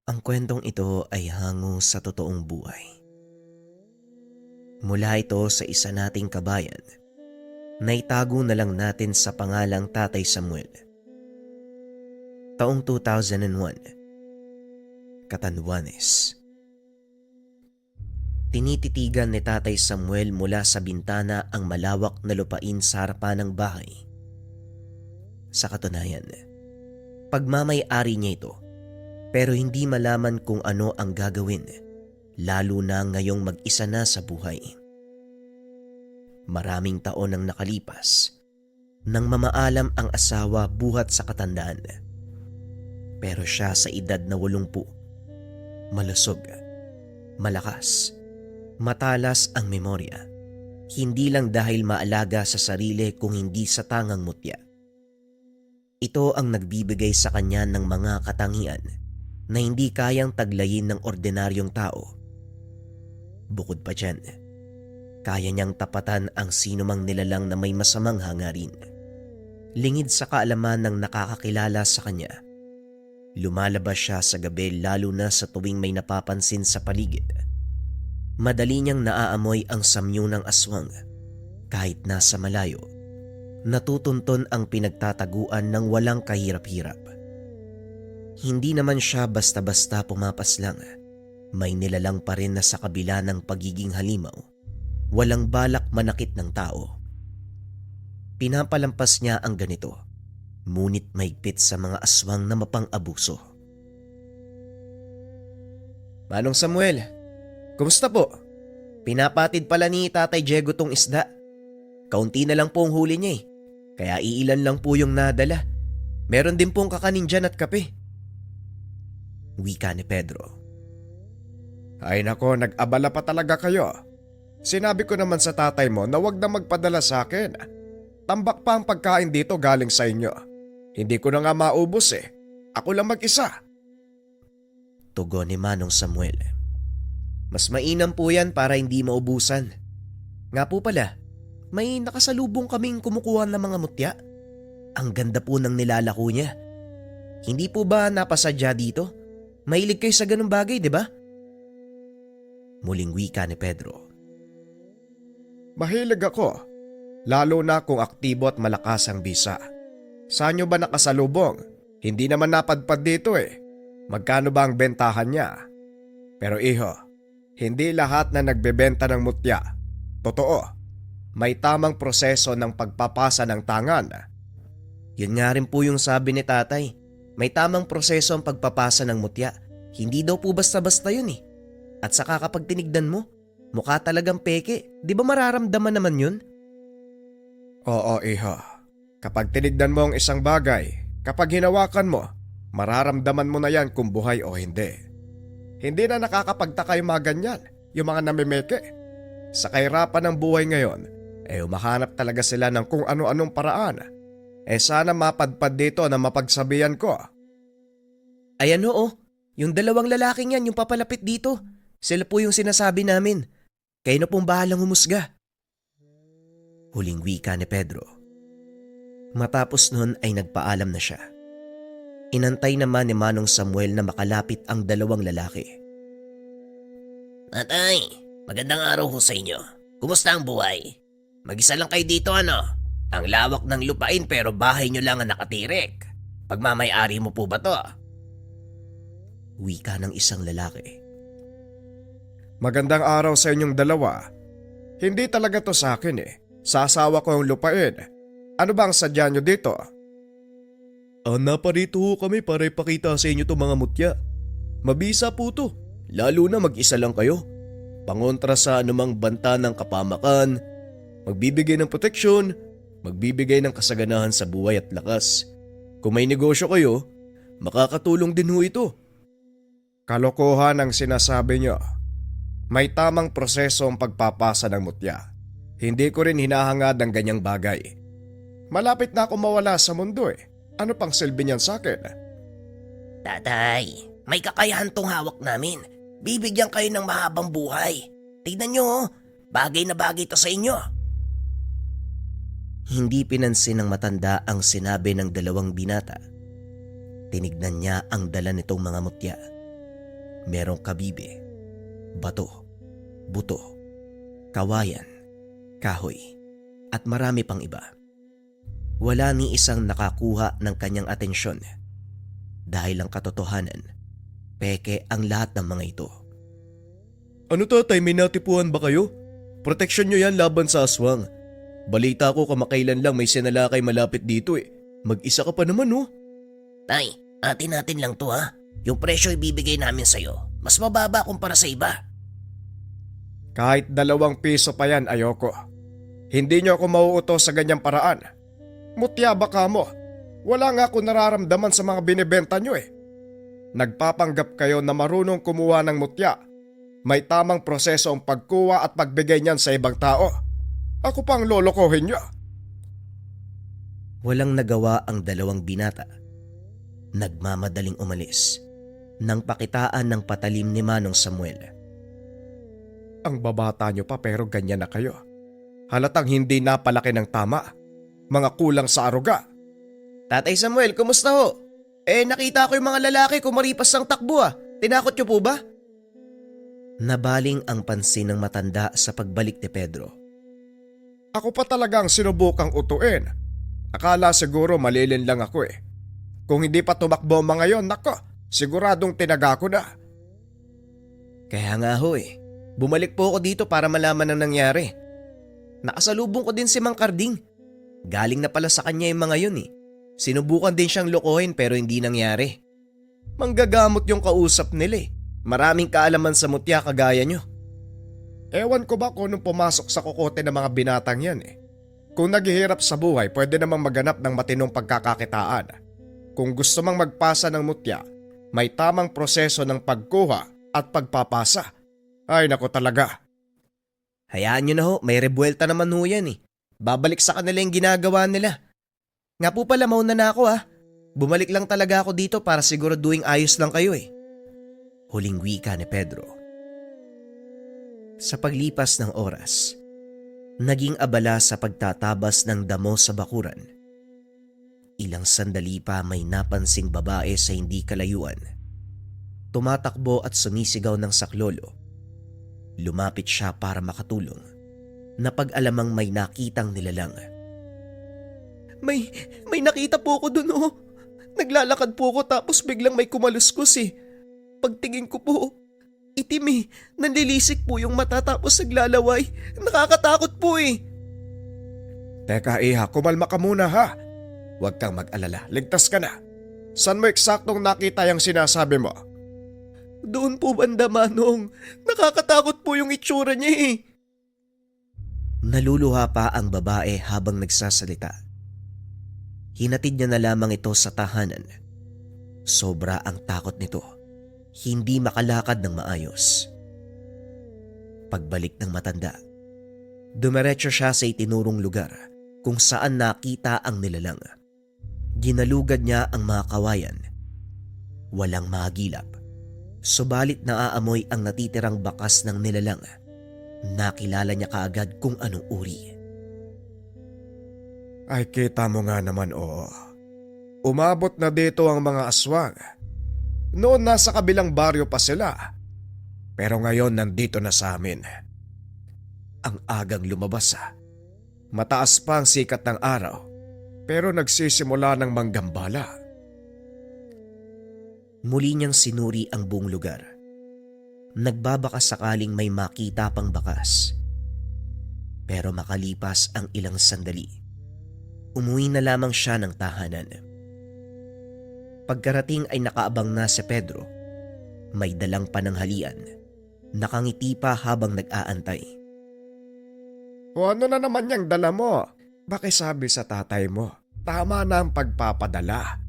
Ang kwentong ito ay hango sa totoong buhay. Mula ito sa isa nating kabayan na itago na lang natin sa pangalang Tatay Samuel. Taong 2001, Catanduanes. Tinititigan ni Tatay Samuel mula sa bintana ang malawak na lupain sa harapan ng bahay. Sa katunayan, pagmamay-ari niya ito pero hindi malaman kung ano ang gagawin, lalo na ngayong mag-isa na sa buhay. Maraming taon ang nakalipas nang mamaalam ang asawa buhat sa katandaan. Pero siya sa edad na 80, malusog, malakas, matalas ang memorya. Hindi lang dahil maalaga sa sarili kung hindi sa tangang mutya. Ito ang nagbibigay sa kanya ng mga katangian na hindi kayang taglayin ng ordinaryong tao. Bukod pa dyan, kaya niyang tapatan ang sinumang nilalang na may masamang hangarin. Lingid sa kaalaman ng nakakakilala sa kanya, lumalabas siya sa gabi lalo na sa tuwing may napapansin sa paligid. Madali niyang naaamoy ang samyo ng aswang kahit nasa malayo. Natutunton ang pinagtataguan ng walang kahirap-hirap. Hindi naman siya basta-basta pumapaslang. May nilalang pa rin na sa kabila ng pagiging halimaw, walang balak manakit ng tao. Pinapalampas niya ang ganito, ngunit mahigpit sa mga aswang na mapang-abuso. Manong Samuel, kumusta po? Pinapatid pala ni Tatay Diego tong isda. Kaunti na lang po ang huli niya kaya iilan lang po yung nadala. Meron din pong kakanin dyan at kape. Wika ni Pedro. Ay nako, nag-abala pa talaga kayo. Sinabi ko naman sa tatay mo na wag na magpadala sa akin. Tambak pa ang pagkain dito galing sa inyo. Hindi ko na nga maubos Ako lang mag-isa. Tugon ni Manong Samuel. Mas mainam po yan para hindi maubusan. Nga po pala, may nakasalubong kaming kumukuha ng mga mutya. Ang ganda po ng nilalako niya. Hindi po ba napasadya dito? Mahilig kayo sa ganung bagay, di ba? Muling wika ni Pedro. Mahilig ako. Lalo na kung aktibo at malakas ang bisa. Saan nyo ba nakasalubong? Hindi naman napadpad dito Magkano ba ang bentahan niya? Pero iho, hindi lahat na nagbebenta ng mutya. Totoo, may tamang proseso ng pagpapasa ng tangan. Yun nga rin po yung sabi ni tatay. May tamang proseso ang pagpapasa ng mutya. Hindi daw po basta-basta yun At saka kapag tinignan mo, mukha talagang peke. Di ba mararamdaman naman yun? Oo, iho. Kapag tinignan mo ang isang bagay, kapag hinawakan mo, mararamdaman mo na yan kung buhay o hindi. Hindi na nakakapagtaka yung mga ganyan, yung mga namimeke. Sa kahirapan ng buhay ngayon, umahanap talaga sila ng kung ano-anong paraan. Sana mapadpad dito na mapagsabihan ko. Ayan oo, yung dalawang lalaking yan yung papalapit dito. Sila po yung sinasabi namin. Kayo na pong bahalang humusga. Huling wika ni Pedro. Matapos nun ay nagpaalam na siya. Inantay naman ni Manong Samuel na makalapit ang dalawang lalaki. Tatay, magandang araw ho sa inyo. Kumusta ang buhay? Mag-isa lang kayo dito Ang lawak ng lupain pero bahay nyo lang ang nakatirik. Pagmamay-ari mo po ba to? Wika ng isang lalaki. Magandang araw sa inyong dalawa. Hindi talaga to sa akin Sa asawa ko ang lupain. Ano ba ang sadya nyo dito? Naparito ho kami para ipakita sa inyo itong mga mutya. Mabisa po to, lalo na mag-isa lang kayo. Pangontra sa anumang banta ng kapamakan, magbibigay ng proteksyon, magbibigay ng kasaganahan sa buhay at lakas. Kung may negosyo kayo, makakatulong din ho ito. Kalokohan ang sinasabi nyo. May tamang proseso ang pagpapasa ng mutya. Hindi ko rin hinahangad ang ganyang bagay. Malapit na ako mawala sa mundo Ano pang silbi niyan sa akin? Tatay, may kakayahan tong hawak namin. Bibigyan kayo ng mahabang buhay. Tignan nyo, bagay na bagay to sa inyo. Hindi pinansin ng matanda ang sinabi ng dalawang binata. Tinignan niya ang dala nitong mga mutya. Merong kabibe, bato, buto, kawayan, kahoy, at marami pang iba. Wala ni isang nakakuha ng kanyang atensyon dahil ang katotohanan, peke ang lahat ng mga ito. Ano tatay, may natipuan ba kayo? Proteksyon nyo yan laban sa aswang. Balita ko kamakailan lang may sinalakay malapit dito eh. Mag-isa ka pa naman oh. Tay, atin natin lang to ha. Yung presyo ibibigay namin sa'yo. Mas mababa kumpara sa iba. Kahit 2 piso pa yan, ayoko. Hindi nyo ako mauutos sa ganyang paraan. Mutya ba ka mo? Wala nga ako nararamdaman sa mga binibenta nyo eh. Nagpapanggap kayo na marunong kumuha ng mutya. May tamang proseso ang pagkuha at pagbigay niyan sa ibang tao. Ako pang lolokohin nyo. Walang nagawa ang 2 binata. Nagmamadaling umalis nang pakitaan ng patalim ni Manong Samuel. Ang babata nyo pa pero ganyan na kayo. Halatang hindi napalaki ng tama. Mga kulang sa aruga. Tatay Samuel, kumusta ho? Nakita ko yung mga lalaki kumaripas ng takbo ah. Tinakot niyo po ba? Nabaling ang pansin ng matanda sa pagbalik ni Pedro. Ako pa talagang sinubukang utuin. Akala siguro malilin lang ako eh. Kung hindi pa tumakbo ang mga yon, nako, siguradong tinaga ko na. Kaya nga ho eh. Bumalik po ako dito para malaman ang nangyari. Nakasalubong ko din si Mang Karding. Galing na pala sa kanya yung mga yun eh. Sinubukan din siyang lokohin pero hindi nangyari. Manggagamot yung kausap nila eh. Maraming kaalaman sa mutya kagaya nyo. Ewan ko ba kung nung pumasok sa kokote ng mga binatang yan eh. Kung naghihirap sa buhay, pwede namang maganap ng matinong pagkakakitaan. Kung gusto mang magpasa ng mutya, may tamang proseso ng pagkuha at pagpapasa. Ay nako talaga. Hayaan nyo na ho, may rebuelta naman ho yan eh. Babalik sa kanila yung ginagawa nila. Nga po pala, mauna na ako ha. Bumalik lang talaga ako dito para siguraduhin ayos lang kayo eh. Huling wika ni Pedro. Sa paglipas ng oras, naging abala sa pagtatabas ng damo sa bakuran. Ilang sandali pa may napansing babae sa hindi kalayuan. Tumatakbo at sumisigaw ng saklolo. Lumapit siya para makatulong. Napag-alamang may nakitang nilalang. May nakita po ako dun oh. Naglalakad po ako tapos biglang may kumaluskos eh. Pagtingin ko po, itim eh. Nanlilisik po yung mata tapos naglalaway. Nakakatakot po eh. Teka iha, kumalma ka muna ha. Huwag kang mag-alala, ligtas ka na. Saan mo eksaktong nakita yung sinasabi mo? Doon po banda Manong. Nakakatakot po yung itsura niya eh. Naluluha pa ang babae habang nagsasalita. Hinatid niya na lamang ito sa tahanan. Sobra ang takot nito. Hindi makalakad ng maayos. Pagbalik ng matanda, dumiretso siya sa itinurong lugar kung saan nakita ang nilalang. Ginalugad niya ang mga kawayan. Walang magilap. Subalit naaamoy ang natitirang bakas ng nilalang. Nakilala niya kaagad kung anong uri. Ay kita mo nga naman oo. Umabot na dito ang mga aswang. Noon nasa kabilang baryo pa sila. Pero ngayon nandito na sa amin. Ang agang lumabas Mataas pa ang sikat ng araw. Pero nagsisimula ng manggambala. Muli niyang sinuri ang buong lugar. Nagbabaka sakaling may makita pang bakas. Pero makalipas ang ilang sandali, umuwi na lamang siya ng tahanan. Pagkarating ay nakaabang na si Pedro. May dalang pananghalian. Nakangiti pa habang nag-aantay. O ano na naman yung dala mo? Pakisabi sa tatay mo, tama na ang pagpapadala.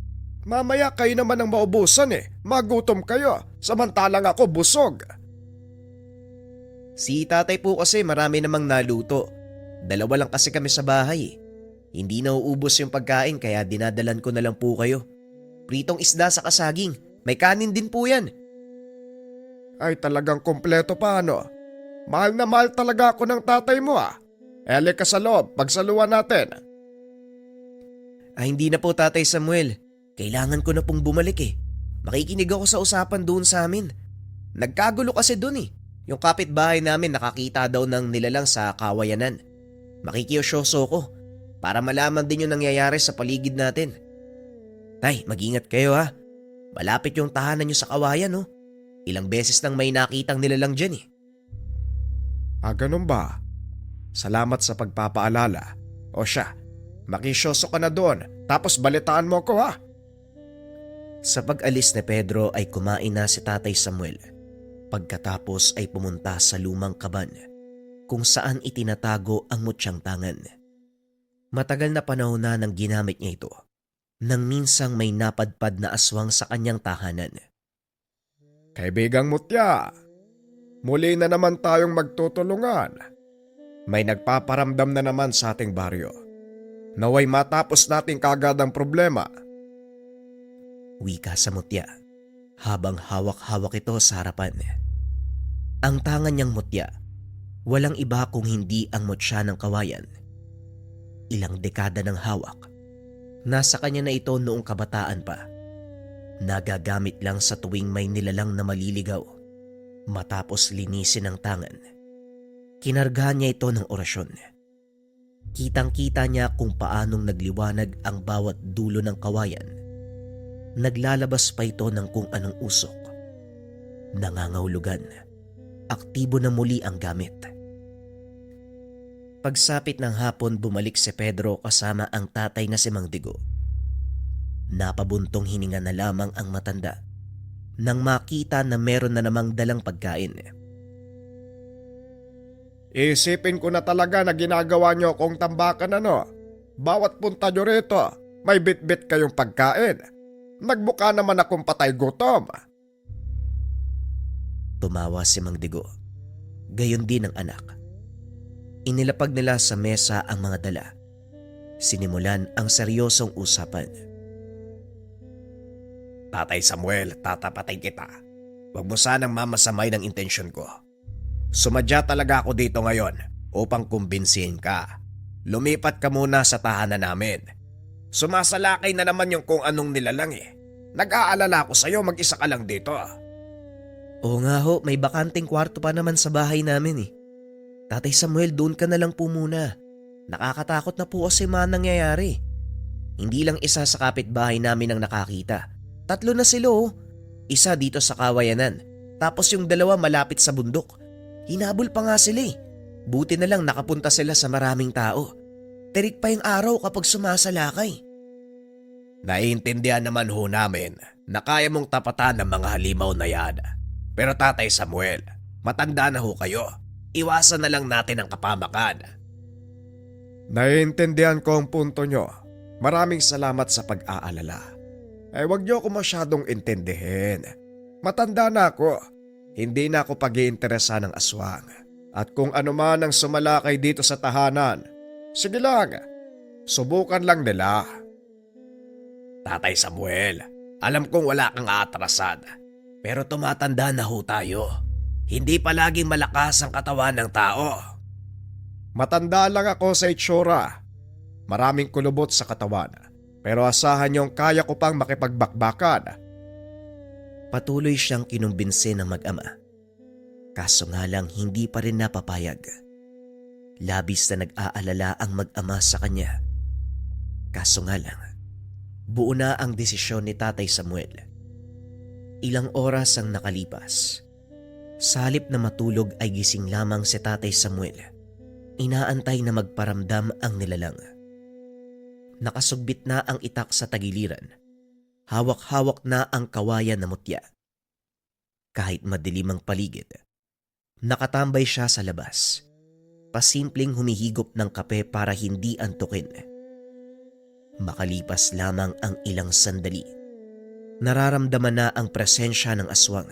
Mamaya kayo naman ang maubusan eh. Magutom kayo, samantalang ako busog. Si tatay po kasi marami namang naluto. 2 lang kasi kami sa bahay. Hindi nauubos yung pagkain kaya dinadalan ko na lang po kayo. Pritong isda sa kasaging. May kanin din po yan. Ay talagang kompleto pa ano. Mahal na mahal talaga ako ng tatay mo Ele ka sa loob, pagsaluhan natin. Hindi na po Tatay Samuel. Kailangan ko na pong bumalik eh. Makikinig ako sa usapan doon sa amin. Nagkagulo kasi dun eh. Yung kapitbahay namin nakakita daw ng nilalang sa kawayanan. Makikiyosyoso ko para malaman din yung nangyayari sa paligid natin. Tay, mag-ingat kayo ha. Malapit yung tahanan nyo sa kawayan oh. Ilang beses nang may nakitang nilalang dyan eh. Ganun ba? Salamat sa pagpapaalala. O siya, makisyoso ka na doon tapos balitaan mo ko ha. Sa pag-alis ni Pedro ay kumain na si Tatay Samuel. Pagkatapos ay pumunta sa lumang kaban kung saan itinatago ang mutyang tangan. Matagal na panahon na nang ginamit niya ito nang minsang may napadpad na aswang sa kanyang tahanan. Kaibigang Mutya, muli na naman tayong magtutulungan. May nagpaparamdam na naman sa ating baryo. Naway matapos natin kagad ang problema. Wika sa mutya habang hawak-hawak ito sa harapan. Ang tangan niyang mutya, walang iba kung hindi ang mutya ng kawayan. Ilang dekada ng hawak. Nasa kanya na ito noong kabataan pa. Nagagamit lang sa tuwing may nilalang na maliligaw. Matapos linisin ang tangan, kinargahan niya ito ng orasyon. Kitang-kita niya kung paanong nagliwanag ang bawat dulo ng kawayan. Naglalabas pa ito ng kung anong usok. Nangangahulugan. Aktibo na muli ang gamit. Pagsapit ng hapon, bumalik si Pedro kasama ang tatay na si Mang Digo. Napabuntong hininga na lamang ang matanda nang makita na meron na namang dalang pagkain. Isipin ko na talaga na ginagawa niyo akong tambakan ano. Bawat punta niyo rito, may bit-bit kayong pagkain. Nagbuka naman akong patay gutom. Tumawa si Mang Digo. Gayon din ang anak. Inilapag nila sa mesa ang mga dala. Sinimulan ang seryosong usapan. Tatay Samuel, tatapatay kita. Huwag mo sanang mamasamay ng intensyon ko. Sumadya talaga ako dito ngayon upang kumbinsihin ka. Lumipat ka muna sa tahanan namin. Sumasalakay na naman yung kung anong nilalang eh. Nag-aalala ko sa'yo, mag-isa ka lang dito. Oo nga ho, may bakanting kwarto pa naman sa bahay namin eh. Tatay Samuel, doon ka na lang po muna. Nakakatakot na po kasi mga nangyayari. Hindi lang isa sa kapitbahay namin ang nakakita. 3 na sila oh. Isa dito sa kawayanan. Tapos yung 2 malapit sa bundok. Hinabol pa nga sila eh. Buti na lang nakapunta sila sa maraming tao. Terik pa yung araw kapag sumasalakay. Naiintindihan naman ho namin na kaya mong tapatan ng mga halimaw na yan. Pero Tatay Samuel, matanda na ho kayo. Iwasan na lang natin ang kapamakan. Naiintindihan ko ang punto nyo. Maraming salamat sa pag-aalala. Huwag nyo ako masyadong intindihin. Matanda na ako. Hindi na ako pag-iinteresa ng aswang. At kung ano man ang sumalakay dito sa tahanan, sige lang, subukan lang nila. Tatay Samuel, alam kong wala kang aatrasan. Pero tumatanda na ho tayo. Hindi palaging malakas ang katawan ng tao. Matanda lang ako sa itsura. Maraming kulubot sa katawan. Pero asahan niyong kaya ko pang makipagbakbakan. Patuloy siyang kinumbinsi ng mag-ama. Kaso nga lang hindi pa rin napapayag. Labis na nag-aalala ang mag-ama sa kanya. Kaso nga lang, buo na ang desisyon ni Tatay Samuel. Ilang oras ang nakalipas. Sa halip na matulog ay gising lamang si Tatay Samuel. Inaantay na magparamdam ang nilalang. Nakasugbit na ang itak sa tagiliran. Hawak-hawak na ang kawayan na mutya. Kahit madilim ang paligid, nakatambay siya sa labas. Pasimpleng humihigop ng kape para hindi antukin. Makalipas lamang ang ilang sandali, nararamdaman na ang presensya ng aswang.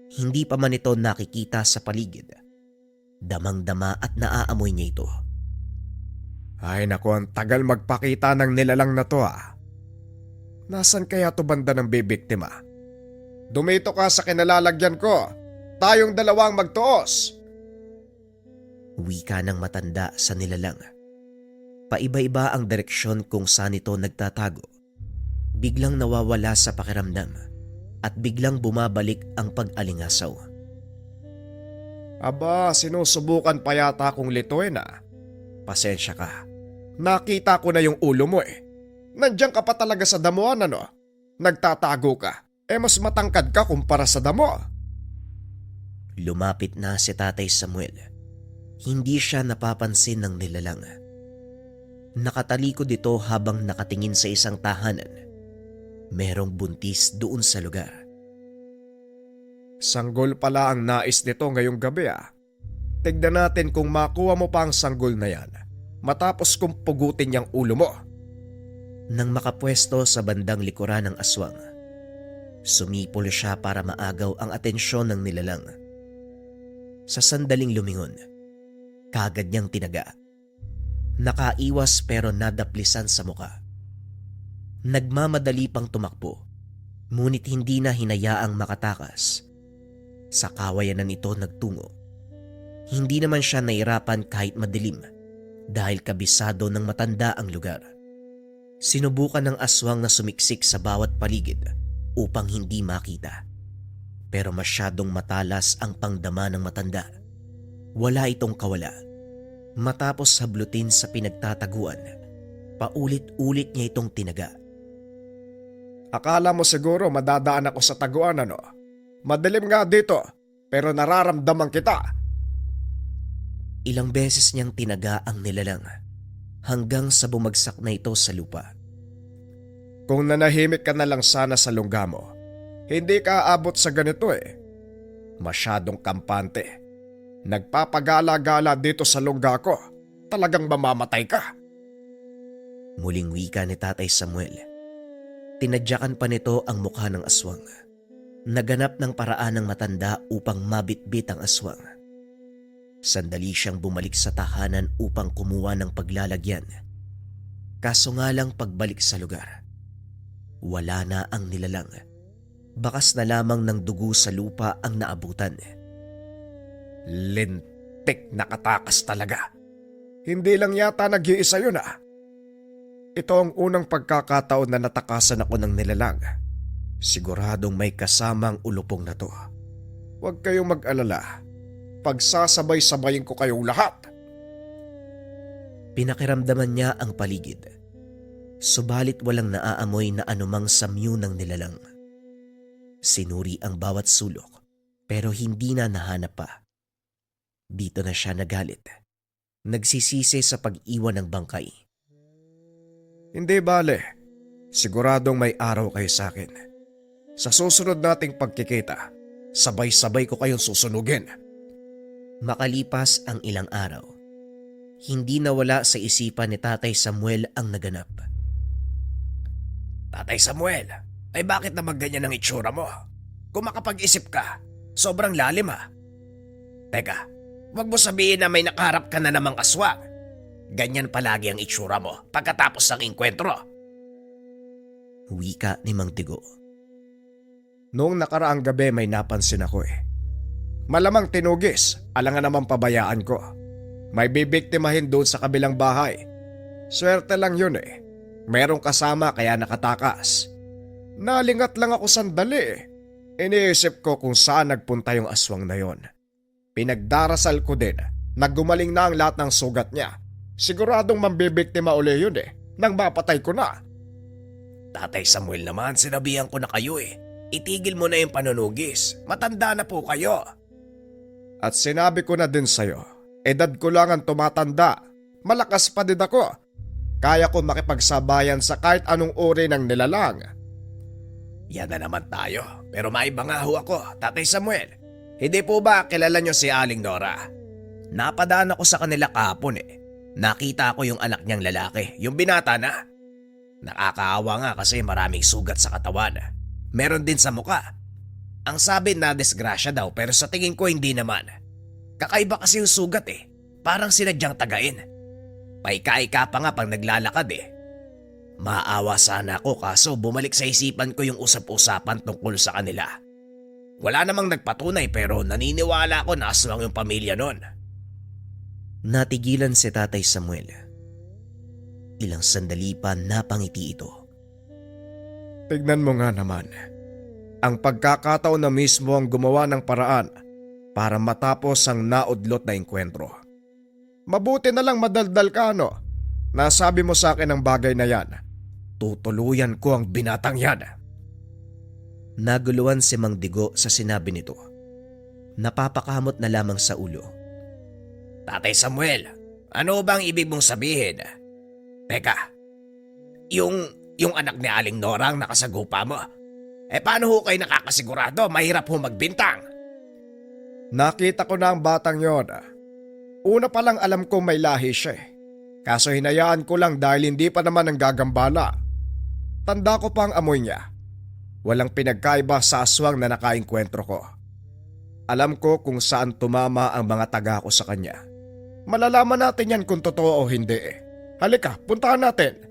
Hindi pa man ito nakikita sa paligid. Damang-dama at naaamoy niya ito. Ay naku, ang tagal magpakita ng nilalang na to ah. Nasaan kaya to banda ng bibiktima? Dumito ka sa kinalalagyan ko. Tayong 2 magtuos. Wika ng matanda sa nilalang. Paiba-iba ang direksyon kung saan ito nagtatago. Biglang nawawala sa pakiramdam. at biglang bumabalik ang pag-alingasaw. Aba, sinusubukan pa yata akong lituin ah. Pasensya ka. Nakita ko na yung ulo mo eh. Nandiyan ka pa talaga sa damuhan ano? Nagtatago ka. Mas matangkad ka kumpara sa damo. Lumapit na si Tatay Samuel. Hindi siya napapansin ng nilalang. Nakatalikod ito habang nakatingin sa isang tahanan. Merong buntis doon sa lugar. Sanggol pala ang nais nito ngayong gabi ah. Tignan natin kung makuha mo pa ang sanggol na yan matapos kong pugutin yung ulo mo. Nang makapwesto sa bandang likuran ng aswang, sumipol siya para maagaw ang atensyon ng nilalang. Sa sandaling lumingon, kagad niyang tinaga. Nakaiwas pero nadaplisan sa muka. Nagmamadali pang tumakbo, ngunit hindi na hinayaang makatakas. Sa kawayanan ito nagtungo. Hindi naman siya nahirapan kahit madilim dahil kabisado ng matanda ang lugar. Sinubukan ng aswang na sumiksik sa bawat paligid upang hindi makita. Pero masyadong matalas ang pangdama ng matanda. Wala itong kawala. Matapos hablutin sa pinagtataguan, paulit-ulit niya itong tinaga. Akala mo siguro madadaan ako sa taguan ano? Madilim nga dito, pero nararamdaman kita. Ilang beses niyang tinaga ang nilalang hanggang sa bumagsak na ito sa lupa. Kung nanahimik ka na lang sana sa lungga mo, hindi ka aabot sa ganito eh. Masyadong kampante. Nagpapagala-gala dito sa lungga ko. Talagang mamamatay ka. Muling wika ni Tatay Samuel. Tinadyakan pa nito ang mukha ng aswang. Naganap ng paraan ng matanda upang mabitbit ang aswang. Sandali siyang bumalik sa tahanan upang kumuha ng paglalagyan. Kaso nga lang pagbalik sa lugar, wala na ang nilalang. Bakas na lamang ng dugo sa lupa ang naabutan. Lintik na katakas talaga. Hindi lang yata nag-iisa yun ah. Ito ang unang pagkakataon na natakasan ako ng nilalang. Siguradong may kasamang ulupong na to. Huwag kayong mag-alala. Pagsasabay-sabayin ko kayong lahat. Pinakiramdaman niya ang paligid. Subalit walang naaamoy na anumang samyu ng nilalang. Sinuri ang bawat sulok pero hindi na nahanap pa. Dito na siya nagalit. Nagsisisi sa pag-iwan ng bangkay. Hindi bale. Siguradong may araw kayo sa akin. Sa susunod nating pagkikita, sabay-sabay ko kayong susunugin. Makalipas ang ilang araw, hindi nawala sa isipan ni Tatay Samuel ang naganap. Tatay Samuel, ay bakit naman ganyan ang itsura mo? Kung makapag-isip ka, sobrang lalim ha. Teka, wag mo sabihin na may nakaharap ka na namang aswang. Ganyan palagi ang itsura mo pagkatapos ng inkwentro. Wika ni Mang Tigo. Noong nakaraang gabi may napansin ako eh. Malamang tinugis, alangan naman pabayaan ko. May bibiktimahin doon sa kabilang bahay. Swerte lang yun eh. Merong kasama kaya nakatakas. Nalingat lang ako sandali eh. Iniisip ko kung saan nagpunta yung aswang na yon. Pinagdarasal ko din na gumaling na ang lahat ng sugat niya. Siguradong mambibiktima uli yun eh, nang mapatay ko na. Tatay Samuel naman, sinabihan ko na kayo eh. Itigil mo na yung panunugis. Matanda na po kayo. At sinabi ko na din sa'yo, edad ko lang ang tumatanda. Malakas pa din ako. Kaya ko makipagsabayan sa kahit anong uri ng nilalang. Yan na naman tayo. Pero maiba nga ho ako, Tatay Samuel. Hindi po ba kilala nyo si Aling Nora? Napadaan ako sa kanila kahapon eh. Nakita ko yung anak niyang lalaki, yung binata na. Nakakaawa nga kasi maraming sugat sa katawan. Meron din sa muka. Ang sabi na disgrasya daw pero sa tingin ko hindi naman. Kakaiba kasi yung sugat eh. Parang sinadyang tagain. Paika-ika pa nga pag naglalakad eh. Maawa sana ako kaso bumalik sa isipan ko yung usap-usapan tungkol sa kanila. Wala namang nagpatunay pero naniniwala ako na aswang yung pamilya nun. Natigilan si Tatay Samuel. Ilang sandali pa napangiti ito. Tignan mo nga naman. Ang pagkakataon na mismo ang gumawa ng paraan para matapos ang naudlot na engkwentro. Mabuti na lang madaldal ka, no? Nasabi mo sa akin ang bagay na yan. Tutuluyan ko ang binatang yan. Naguluhan si Mang Digo sa sinabi nito. Napapakamot na lamang sa ulo. Tatay Samuel, ano bang ibig mong sabihin? Teka, yung anak ni Aling Nora ang nakasagupa mo. Paano ho kayo nakakasigurado? Mahirap ho magbintang. Nakita ko na ang batang yon. Una pa lang alam kong may lahi siya eh. Kaso hinayaan ko lang dahil hindi pa naman ang gagambala. Tanda ko pa ang amoy niya. Walang pinagkaiba sa aswang na nakaengkwentro ko. Alam ko kung saan tumama ang mga taga ko sa kanya. Malalaman natin yan kung totoo o hindi eh. Halika, puntahan natin.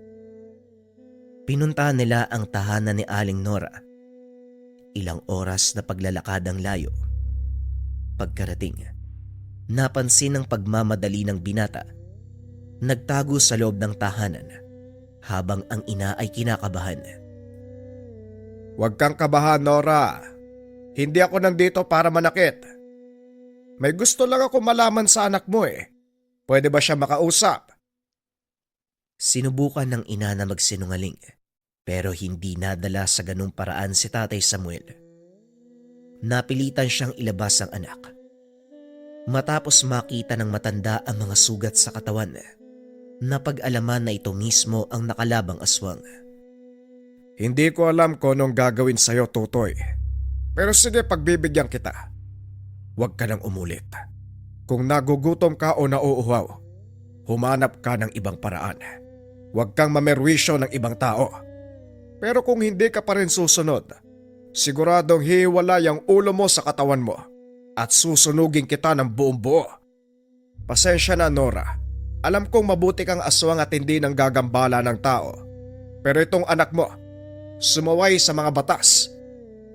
Pinuntahan nila ang tahanan ni Aling Nora. Ilang oras na paglalakad ang layo. Pagkarating, napansin ang pagmamadali ng binata. Nagtago sa loob ng tahanan habang ang ina ay kinakabahan. Huwag kang kabahan, Nora. Hindi ako nandito para manakit. May gusto lang ako malaman sa anak mo eh. Pwede ba siya makausap? Sinubukan ng ina na magsinungaling pero hindi nadala sa ganung paraan si Tatay Samuel. Napilitan siyang ilabas ang anak. Matapos makita ng matanda ang mga sugat sa katawan, napag-alaman na ito mismo ang nakalabang aswang. Hindi ko alam kung anong gagawin sa'yo, Tutoy. Pero sige, pagbibigyan kita. Huwag ka nang umulit. Kung nagugutom ka o nauuhaw, humanap ka ng ibang paraan. Huwag kang mamerwisyo ng ibang tao. Pero kung hindi ka pa rin susunod, siguradong hiwalay ang ulo mo sa katawan mo at susunugin kita ng buong buo. Pasensya na, Nora. Alam kong mabuti kang aswang at hindi nang gagambala ng tao. Pero itong anak mo, sumaway sa mga batas.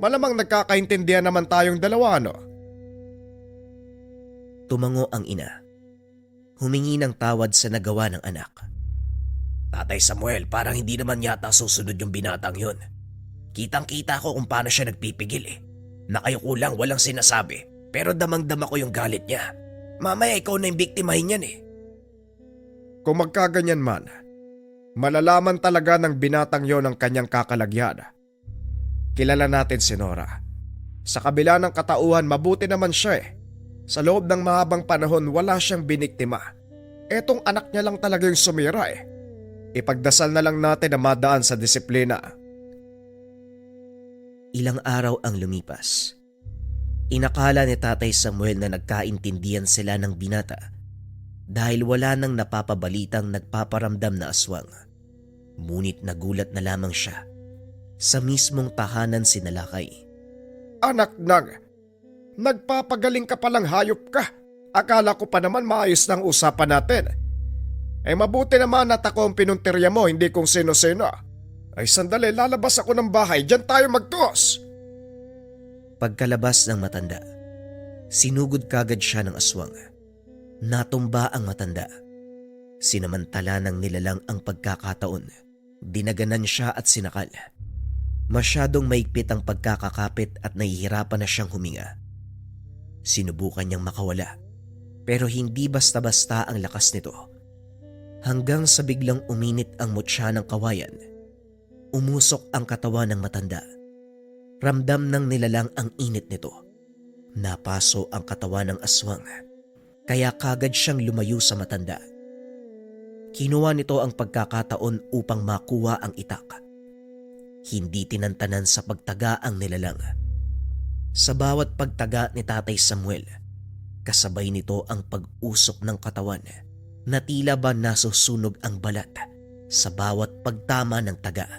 Malamang nagkakaintindihan naman tayong dalawa, no? Tumango ang ina. Humingi ng tawad sa nagawa ng anak. Tatay Samuel, parang hindi naman yata susunod yung binatang yun. Kitang-kita ko kung paano siya nagpipigil eh. Nakayuko lang, walang sinasabi. Pero damang-dama ko yung galit niya. Mamaya ikaw na yung biktimahin yan eh. Kung magkaganyan man, malalaman talaga ng binatang yon ang kanyang kakalagyan. Kilala natin si Nora. Sa kabila ng katauhan, mabuti naman siya eh. Sa loob ng mahabang panahon, wala siyang biniktima. Etong anak niya lang talaga yung sumira eh. Ipagdasal na lang natin na madaan sa disiplina. Ilang araw ang lumipas. Inakala ni Tatay Samuel na nagkaintindihan sila ng binata dahil wala nang napapabalitang nagpaparamdam na aswang. Ngunit nagulat na lamang siya sa mismong tahanan sinalakay. Anak nang, nagpapagaling ka palang hayop ka. Akala ko pa naman maayos ng usapan natin. Mabuti naman at ako ang pinuntirya mo, hindi kung sino-sino. Sandali, lalabas ako ng bahay, diyan tayo magtuos. Pagkalabas ng matanda, sinugod kagad siya ng aswang. Natumba ang matanda. Sinamantala ng nilalang ang pagkakataon. Dinaganan siya at sinakal. Masyadong maigpit ang pagkakakapit at nahihirapan na siyang huminga. Sinubukan niyang makawala, pero hindi basta-basta ang lakas nito. Hanggang sa biglang uminit ang mutya ng kawayan. Umusok ang katawan ng matanda. Ramdam ng nilalang ang init nito. Napaso ang katawan ng aswang, kaya kagad siyang lumayo sa matanda. Kinuha nito ang pagkakataon upang makuha ang itak. Hindi tinantanan sa pagtaga ang nilalang. Sa bawat pagtaga ni Tatay Samuel, kasabay nito ang pag-usok ng katawan na tila ba nasusunog ang balat sa bawat pagtama ng taga.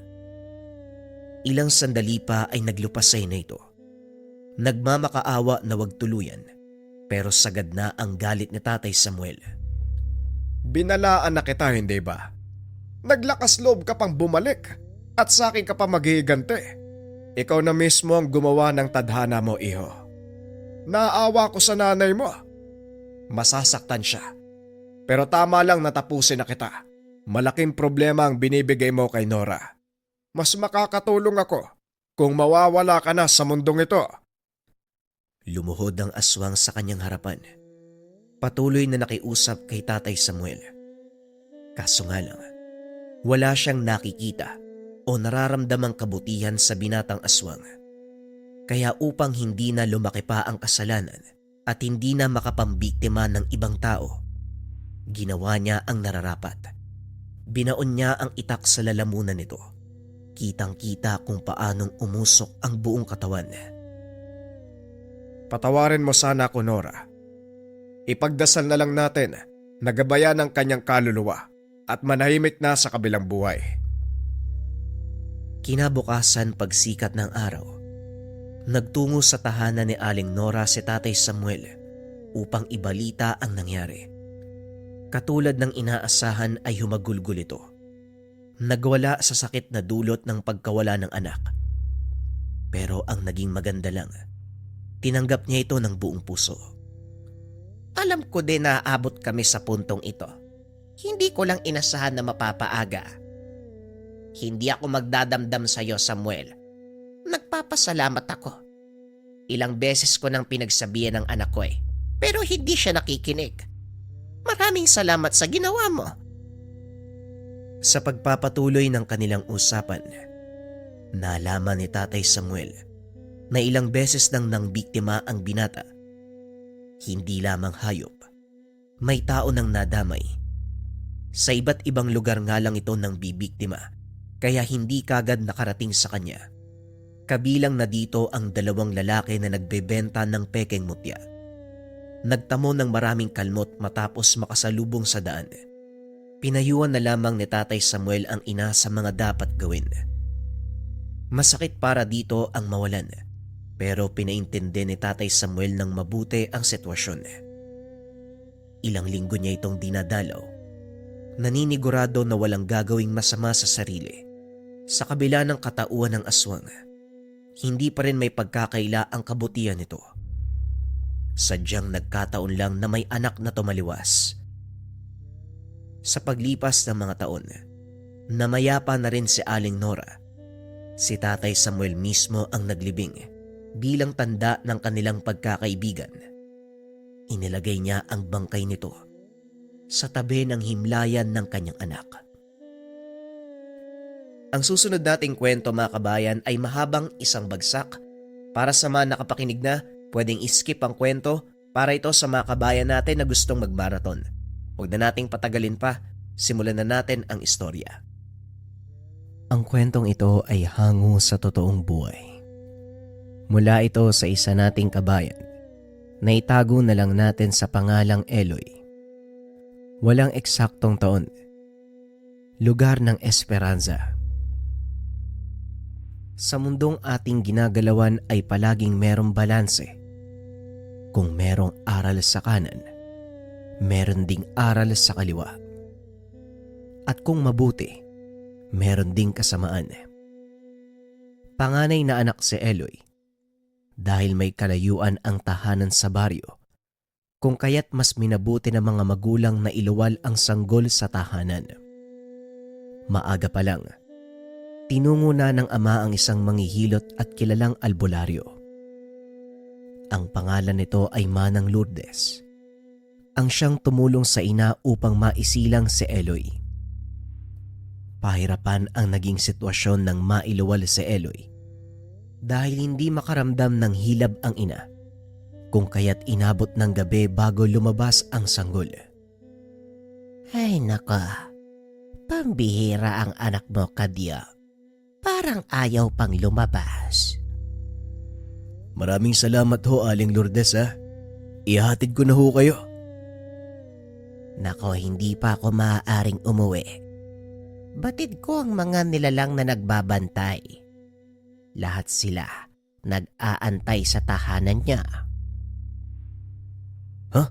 Ilang sandali pa ay naglupasay na ito. Nagmamakaawa na wag tuluyan, pero sagad na ang galit ni Tatay Samuel. Binalaan na kita, hindi ba? Naglakas loob ka pang bumalik at sa akin ka pa maghihigante. Ikaw na mismo ang gumawa ng tadhana mo, iho. Naawa ko sa nanay mo. Masasaktan siya. Pero tama lang natapusin na kita. Malaking problema ang binibigay mo kay Nora. Mas makakatulong ako kung mawawala ka na sa mundong ito. Lumuhod ang aswang sa kanyang harapan. Patuloy na nakiusap kay Tatay Samuel. Kaso nga lang, wala siyang nakikita o nararamdamang kabutihan sa binatang aswang. Kaya upang hindi na lumaki pa ang kasalanan at hindi na makapambiktima ng ibang tao, ginawa niya ang nararapat. Binaon niya ang itak sa lalamunan nito. Kitang-kita kung paanong umusok ang buong katawan. Patawarin mo sana ako, Nora. Ipagdasal na lang natin na gabayan ang kanyang kaluluwa at manahimik na sa kabilang buhay. Kinabukasan pagsikat ng araw, nagtungo sa tahanan ni Aling Nora si Tatay Samuel upang ibalita ang nangyari. Katulad ng inaasahan ay humagulgol ito. Nagwala sa sakit na dulot ng pagkawala ng anak. Pero ang naging maganda lang, tinanggap niya ito ng buong puso. Alam ko din na aabot kami sa puntong ito. Hindi ko lang inasahan na mapapaaga. Hindi ako magdadamdam sa iyo, Samuel. Nagpapasalamat ako. Ilang beses ko nang pinagsabihan ng anak ko pero hindi siya nakikinig. Maraming salamat sa ginawa mo. Sa pagpapatuloy ng kanilang usapan, nalaman ni Tatay Samuel na ilang beses nang biktima ang binata. Hindi lamang hayop, may tao nang nadamay. Sa iba't ibang lugar nga lang ito nang bibiktima, kaya hindi kagad nakarating sa kanya. Kabilang na dito ang 2 lalaki na nagbebenta ng pekeng mutya. Nagtamo ng maraming kalmot matapos makasalubong sa daan. Pinayuan na lamang ni Tatay Samuel ang ina sa mga dapat gawin. Masakit para dito ang mawalan, pero pinaintindi ni Tatay Samuel ng mabuti ang sitwasyon. Ilang linggo niya itong dinadalaw. Naninigurado na walang gagawing masama sa sarili. Sa kabila ng katauhan ng aswang, hindi pa rin may pagkakaila ang kabutihan nito. Sadyang nagkataon lang na may anak na tumaliwas. Sa paglipas ng mga taon, namayapa na rin si Aling Nora. Si Tatay Samuel mismo ang naglibing bilang tanda ng kanilang pagkakaibigan. Inilagay niya ang bangkay nito sa tabi ng himlayan ng kanyang anak. Ang susunod nating kwento, mga kabayan, ay mahabang isang bagsak. Para sa mga nakapakinig na, pwedeng iskip ang kwento para ito sa mga kabayan natin na gustong magmarathon. Huwag na nating patagalin pa, simulan na natin ang istorya. Ang kwentong ito ay hango sa totoong buhay. Mula ito sa isa nating kabayan na itago na lang natin sa pangalang Eloy. Walang eksaktong taon. Lugar ng Esperanza. Sa mundong ating ginagalawan ay palaging merong balanse. Kung merong aral sa kanan, meron ding aral sa kaliwa. At kung mabuti, meron ding kasamaan. Panganay na anak si Eloy. Dahil may kalayuan ang tahanan sa baryo, kung kaya't mas minabuti ng mga magulang na iluwal ang sanggol sa tahanan. Maaga pa lang, tinungo na ng ama ang isang manghihilot at kilalang albularyo. Ang pangalan nito ay Manang Lourdes. Ang siyang tumulong sa ina upang maisilang si Eloy. Pahirapan ang naging sitwasyon ng mailuwal si Eloy dahil hindi makaramdam ng hilab ang ina, kung kaya't inabot ng gabi bago lumabas ang sanggol. Ay nako, pambihira ang anak mo, Kadya. Parang ayaw pang lumabas. Maraming salamat ho, Aling Lourdes ha. Ihatid ko na ho kayo. Nako, hindi pa ako maaaring umuwi. Batid ko ang mga nilalang na nagbabantay. Lahat sila nag-aantay sa tahanan niya. Ha?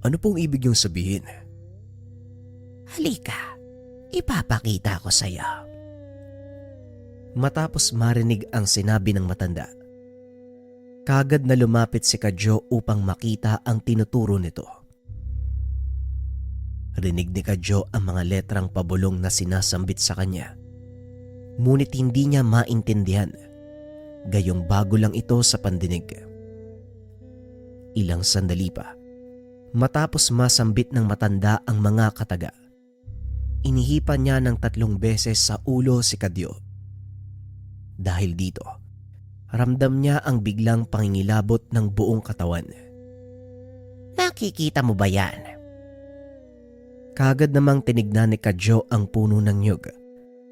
Ano pong ibig niyong sabihin? Halika, ipapakita ko sa iyo. Matapos marinig ang sinabi ng matanda, kagad na lumapit si Kadyo upang makita ang tinuturo nito. Rinig ni Kadyo ang mga letrang pabulong na sinasambit sa kanya. Ngunit hindi niya maintindihan gayong bago lang ito sa pandinig. Ilang sandali pa, matapos masambit ng matanda ang mga kataga, inihipan niya ng 3 beses sa ulo si Kadyo. Dahil dito, ramdam niya ang biglang pangingilabot ng buong katawan. "Nakikita mo ba yan?" Kagad namang tinignan ni Kadyo ang puno ng niyog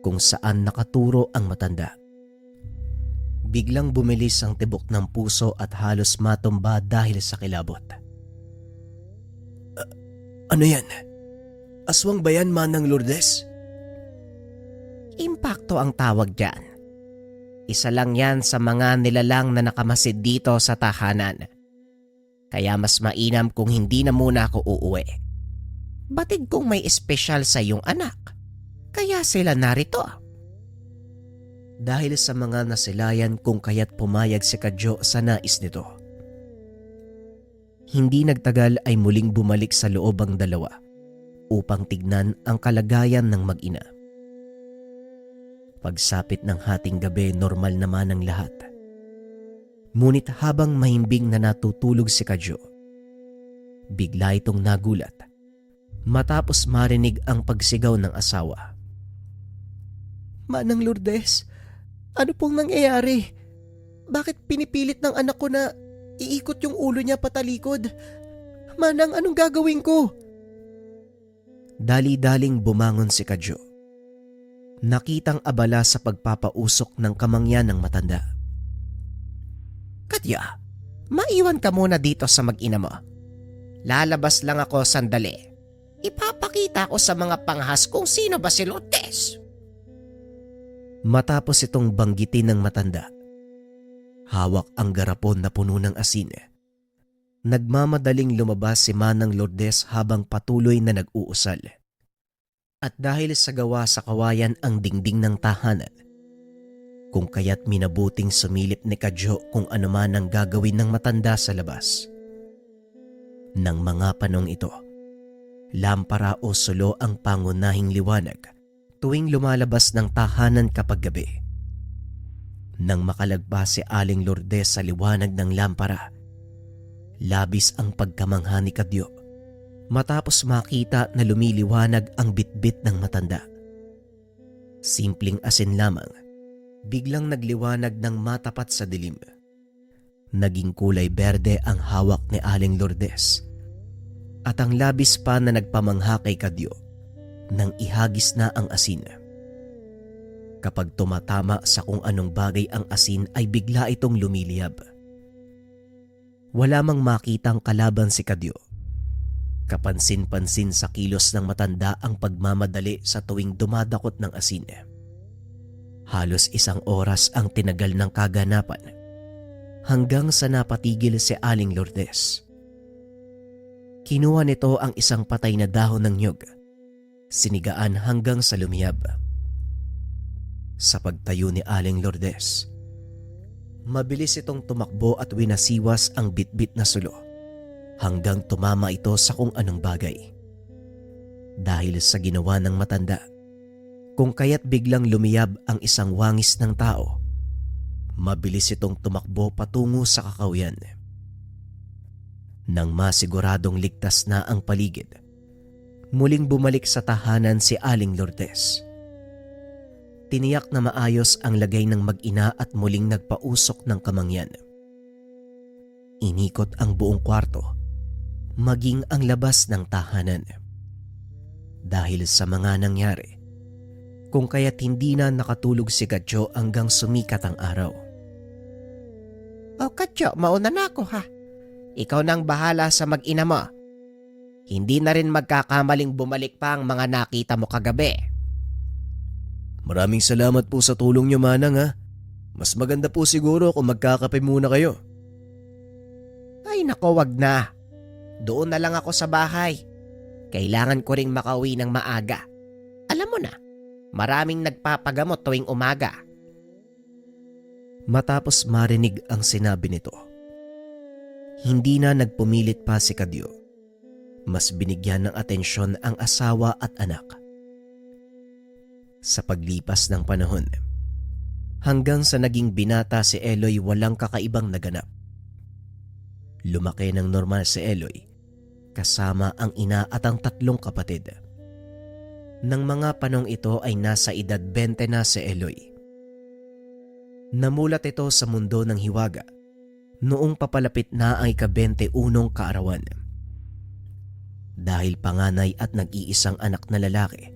kung saan nakaturo ang matanda. Biglang bumilis ang tibok ng puso at halos matumba dahil sa kilabot. "Ano yan? Aswang ba yan, Manang Lourdes?" "Impakto ang tawag dyan. Isa lang yan sa mga nilalang na nakamasid dito sa tahanan. Kaya mas mainam kung hindi na muna ako uuwi. Batid kong may espesyal sa iyong anak. Kaya sila narito." Dahil sa mga nasilayan kung kaya't pumayag si Kadyo sa nais nito. Hindi nagtagal ay muling bumalik sa loob ang dalawa upang tignan ang kalagayan ng mag-ina. Pagsapit ng hating gabi, normal naman ang lahat. Ngunit habang mahimbing na natutulog si Kadyo, bigla itong nagulat matapos marinig ang pagsigaw ng asawa. "Manang Lourdes, ano pong nangyayari? Bakit pinipilit ng anak ko na iikot yung ulo niya patalikod? Manang, anong gagawin ko?" Dali-daling bumangon si Kadyo. Nakitang abala sa pagpapausok ng kamangyan ng matanda. "Kadyo, maiwan ka muna dito sa mag-ina mo. Lalabas lang ako sandali. Ipapakita ko sa mga panghas kung sino ba si Lourdes." Matapos itong banggitin ng matanda, hawak ang garapon na puno ng asin. Nagmamadaling lumabas si Manang Lourdes habang patuloy na nag-uusal. At dahil sa gawa sa kawayan ang dingding ng tahanan, kung kaya't minabuting sumilip ni Kadyo kung ano man ang gagawin ng matanda sa labas. Nang mga panong ito, lampara o sulo ang pangunahing liwanag tuwing lumalabas ng tahanan kapag gabi. Nang makalagpas si Aling Lourdes sa liwanag ng lampara, labis ang pagkamangha ni Kadyo matapos makita na lumiliwanag ang bitbit ng matanda. Simpleng asin lamang, biglang nagliwanag ng matapat sa dilim. Naging kulay berde ang hawak ni Aling Lourdes at ang labis pa na nagpamangha kay Kadyo nang ihagis na ang asin. Kapag tumatama sa kung anong bagay ang asin ay bigla itong lumiliyab. Wala mang makitang kalaban si Kadyo. Kapansin-pansin sa kilos ng matanda ang pagmamadali sa tuwing dumadakot ng asin. Halos 1 oras ang tinagal ng kaganapan hanggang sa napatigil si Aling Lourdes. Kinuha nito ang isang patay na dahon ng niyog, sinigaan hanggang sa lumiyab. Sa pagtayo ni Aling Lourdes, mabilis itong tumakbo at winasiwas ang bitbit na sulo hanggang tumama ito sa kung anong bagay. Dahil sa ginawa ng matanda, kung kaya't biglang lumiyab ang isang wangis ng tao, mabilis itong tumakbo patungo sa kakawian. Nang masiguradong ligtas na ang paligid, muling bumalik sa tahanan si Aling Lourdes. Tiniyak na maayos ang lagay ng mag-ina at muling nagpausok ng kamangyan. Inikot ang buong kwarto, maging ang labas ng tahanan. Dahil sa mga nangyari, kung kaya't hindi na nakatulog si Kadyo hanggang sumikat ang araw. "O Kadyo, mauna na ako ha. Ikaw nang bahala sa mag-ina mo. Hindi na rin magkakamaling bumalik pa ang mga nakita mo kagabi." "Maraming salamat po sa tulong niyo, Manang, ha. Mas maganda po siguro kung magkakape muna kayo." "Ay nako, wag na. Doon na lang ako sa bahay. Kailangan ko ring makauwi ng maaga. Alam mo na, maraming nagpapagamot tuwing umaga." Matapos marinig ang sinabi nito, hindi na nagpumilit pa si Kadyo. Mas binigyan ng atensyon ang asawa at anak. Sa paglipas ng panahon, hanggang sa naging binata si Eloy walang kakaibang naganap. Lumaki ng normal si Eloy kasama ang ina at ang 3 kapatid. Nang mga panong ito ay nasa edad 20 na si Eloy. Namulat ito sa mundo ng hiwaga noong papalapit na ang ika-21 kaarawan. Dahil panganay at nag-iisang anak na lalaki,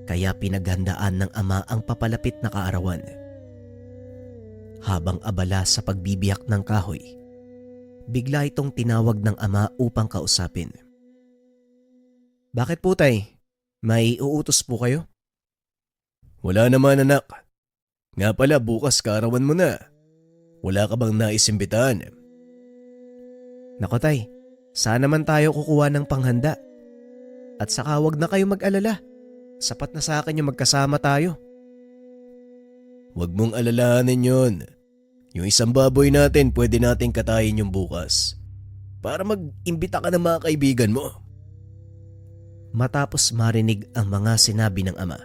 kaya pinaghandaan ng ama ang papalapit na kaarawan. Habang abala sa pagbibiyak ng kahoy, bigla itong tinawag ng ama upang kausapin. "Bakit po tay? May uutos po kayo?" Wala naman anak. Nga pala bukas kaarawan mo na. Wala ka bang naisimbitahan? "Nako tay, saan naman tayo kukuha ng panghanda? At saka wag na kayo mag-alala. Sapat na sa akin yung magkasama tayo." Huwag mong alalahanin yon. Yung isang baboy natin pwede nating katayin yung bukas. Para mag-imbita ka ng mga kaibigan mo. Matapos marinig ang mga sinabi ng ama,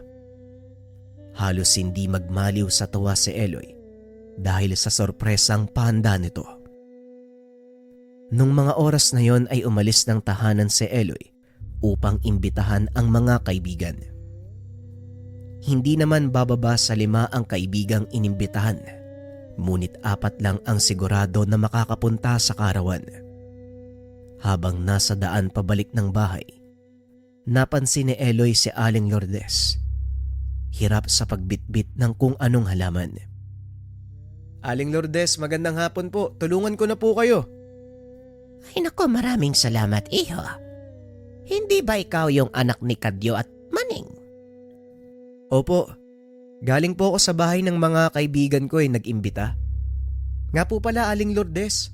halos hindi magmaliw sa tuwa si Eloy dahil sa sorpresang pahanda nito. Nung mga oras na yon ay umalis ng tahanan si Eloy upang imbitahan ang mga kaibigan. Hindi naman bababa sa 5 ang kaibigang inimbitahan, ngunit 4 lang ang sigurado na makakapunta sa kaarawan. Habang nasa daan pabalik ng bahay, napansin ni Eloy si Aling Lourdes, hirap sa pagbitbit ng kung anong halaman. Aling Lourdes, magandang hapon po. Tulungan ko na po kayo. Ay nako, maraming salamat, iho. Hindi ba ikaw yung anak ni Kadyo at Maning? Opo, galing po ako sa bahay ng mga kaibigan ko nag-imbita. Nga po pala Aling Lourdes,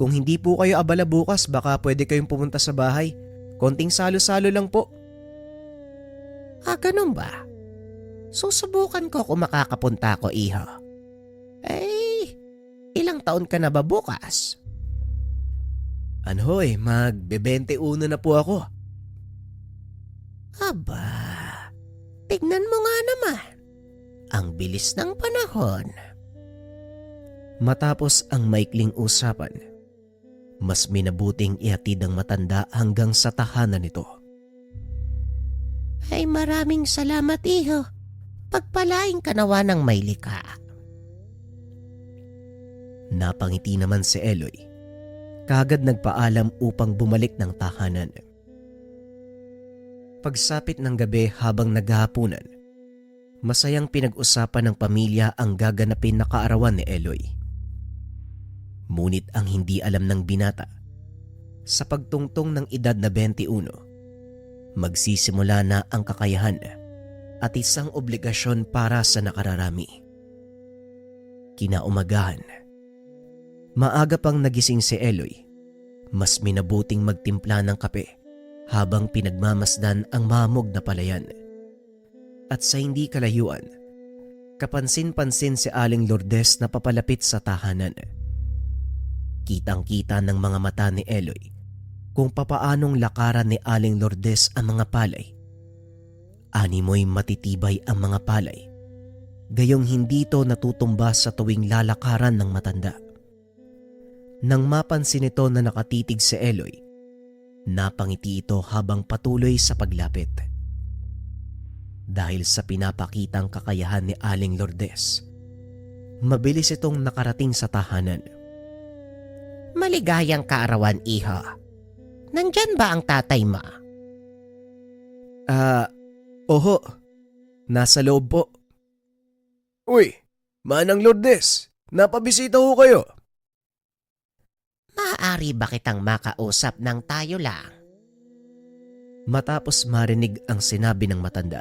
kung hindi po kayo abala bukas baka pwede kayong pumunta sa bahay. Konting salo-salo lang po. Ganun ba? Susubukan ko kung makakapunta ko, iho. Ilang taon ka na ba bukas? Ano magbe-21 na po ako. Aba, tignan mo nga naman. Ang bilis ng panahon. Matapos ang maikling usapan, mas minabuting ihatid ang matanda hanggang sa tahanan nito. Ay maraming salamat, iho. Pagpalain ka nawa ng may likha. Napangiti naman si Eloy. Kagad nagpaalam upang bumalik ng tahanan. Pagsapit ng gabi habang naghahapunan, masayang pinag-usapan ng pamilya ang gaganapin na kaarawan ni Eloy. Ngunit ang hindi alam ng binata, sa pagtungtong ng edad na 21, magsisimula na ang kakayahan at isang obligasyon para sa nakararami. Kinaumagahan, maaga pang nagising si Eloy. Mas minabuting magtimpla ng kape habang pinagmamasdan ang mamog na palayan. At sa hindi kalayuan, kapansin-pansin si Aling Lourdes na papalapit sa tahanan. Kitang-kita ng mga mata ni Eloy kung papaanong lakaran ni Aling Lourdes ang mga palay. Animoy matitibay ang mga palay, gayong hindi ito natutumba sa tuwing lalakaran ng matanda. Nang mapansin ito na nakatitig si Eloy, napangiti ito habang patuloy sa paglapit. Dahil sa pinapakitang kakayahan ni Aling Lourdes, mabilis itong nakarating sa tahanan. Maligayang kaarawan, iho. Nandyan ba ang tatay mo? Oho, nasa loob po. Uy, Manang Lourdes, napabisita ho kayo. Maaari ba kitang makausap ng tayo lang? Matapos marinig ang sinabi ng matanda,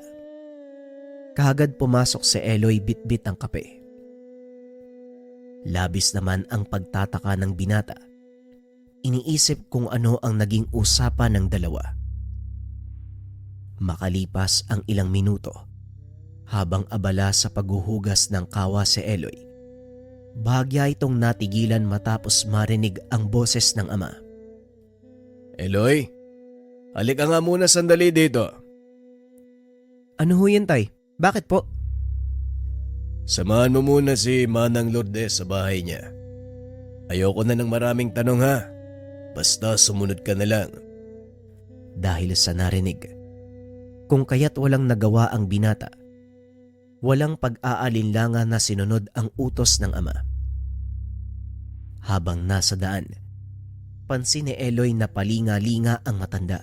kaagad pumasok si Eloy bitbit ang kape. Labis naman ang pagtataka ng binata. Iniisip kung ano ang naging usapan ng dalawa. Makalipas ang ilang minuto, habang abala sa paghuhugas ng kawa si Eloy, bahagya itong natigilan matapos marinig ang boses ng ama. Eloy, halika nga muna sandali dito. Ano ho yan tay? Bakit po? Samahan mo muna si Manang Lourdes sa bahay niya. Ayoko na ng maraming tanong ha. Basta sumunod ka na lang. Dahil sa narinig, kung kaya't walang nagawa ang binata, walang pag-aalinlangan na sinunod ang utos ng ama. Habang nasa daan, pansin ni Eloy na palinga-linga ang matanda.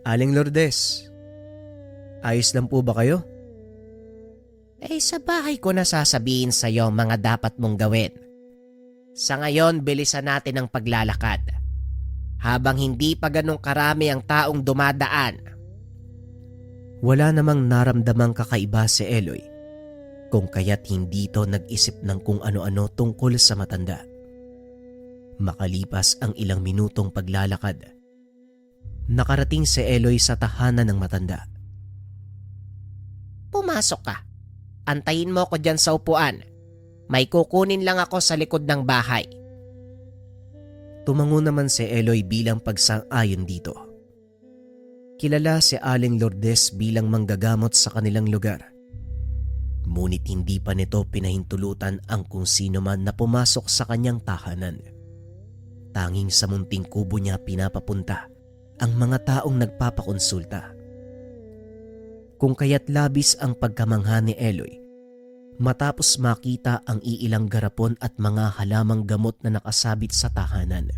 Aling Lourdes, ayos lang po ba kayo? Sa bahay ko na sasabihin sa'yo mga dapat mong gawin. Sa ngayon, bilisan natin ang paglalakad. Habang hindi pa ganong karami ang taong dumadaan. Wala namang naramdamang kakaiba si Eloy, kung kaya't hindi ito nag-isip ng kung ano-ano tungkol sa matanda. Makalipas ang ilang minutong paglalakad, nakarating si Eloy sa tahanan ng matanda. Pumasok ka. Antayin mo ko dyan sa upuan. May kukunin lang ako sa likod ng bahay. Tumango naman si Eloy bilang pagsang-ayon dito. Kilala si Aling Lourdes bilang manggagamot sa kanilang lugar. Ngunit hindi pa nito pinahintulutan ang kung sino man na pumasok sa kanyang tahanan. Tanging sa munting kubo niya pinapapunta ang mga taong nagpapakonsulta. Kung kaya't labis ang pagkamangha ni Eloy matapos makita ang iilang garapon at mga halamang gamot na nakasabit sa tahanan.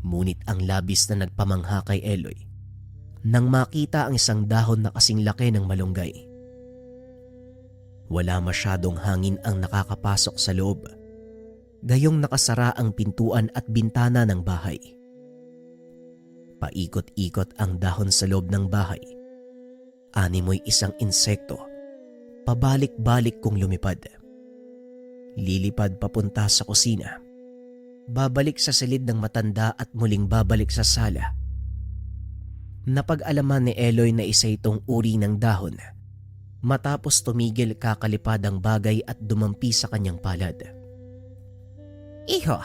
Ngunit ang labis na nagpamangha kay Eloy nang makita ang isang dahon na kasing laki ng malunggay. Wala masyadong hangin ang nakakapasok sa loob, gayong nakasara ang pintuan at bintana ng bahay. Paikot-ikot ang dahon sa loob ng bahay. Animoy isang insekto, pabalik-balik kong lumipad. Lilipad papunta sa kusina, babalik sa silid ng matanda at muling babalik sa sala. Napag-alaman ni Eloy na isa itong uri ng dahon matapos tumigil kakalipad ang bagay at dumampi sa kanyang palad. Iho,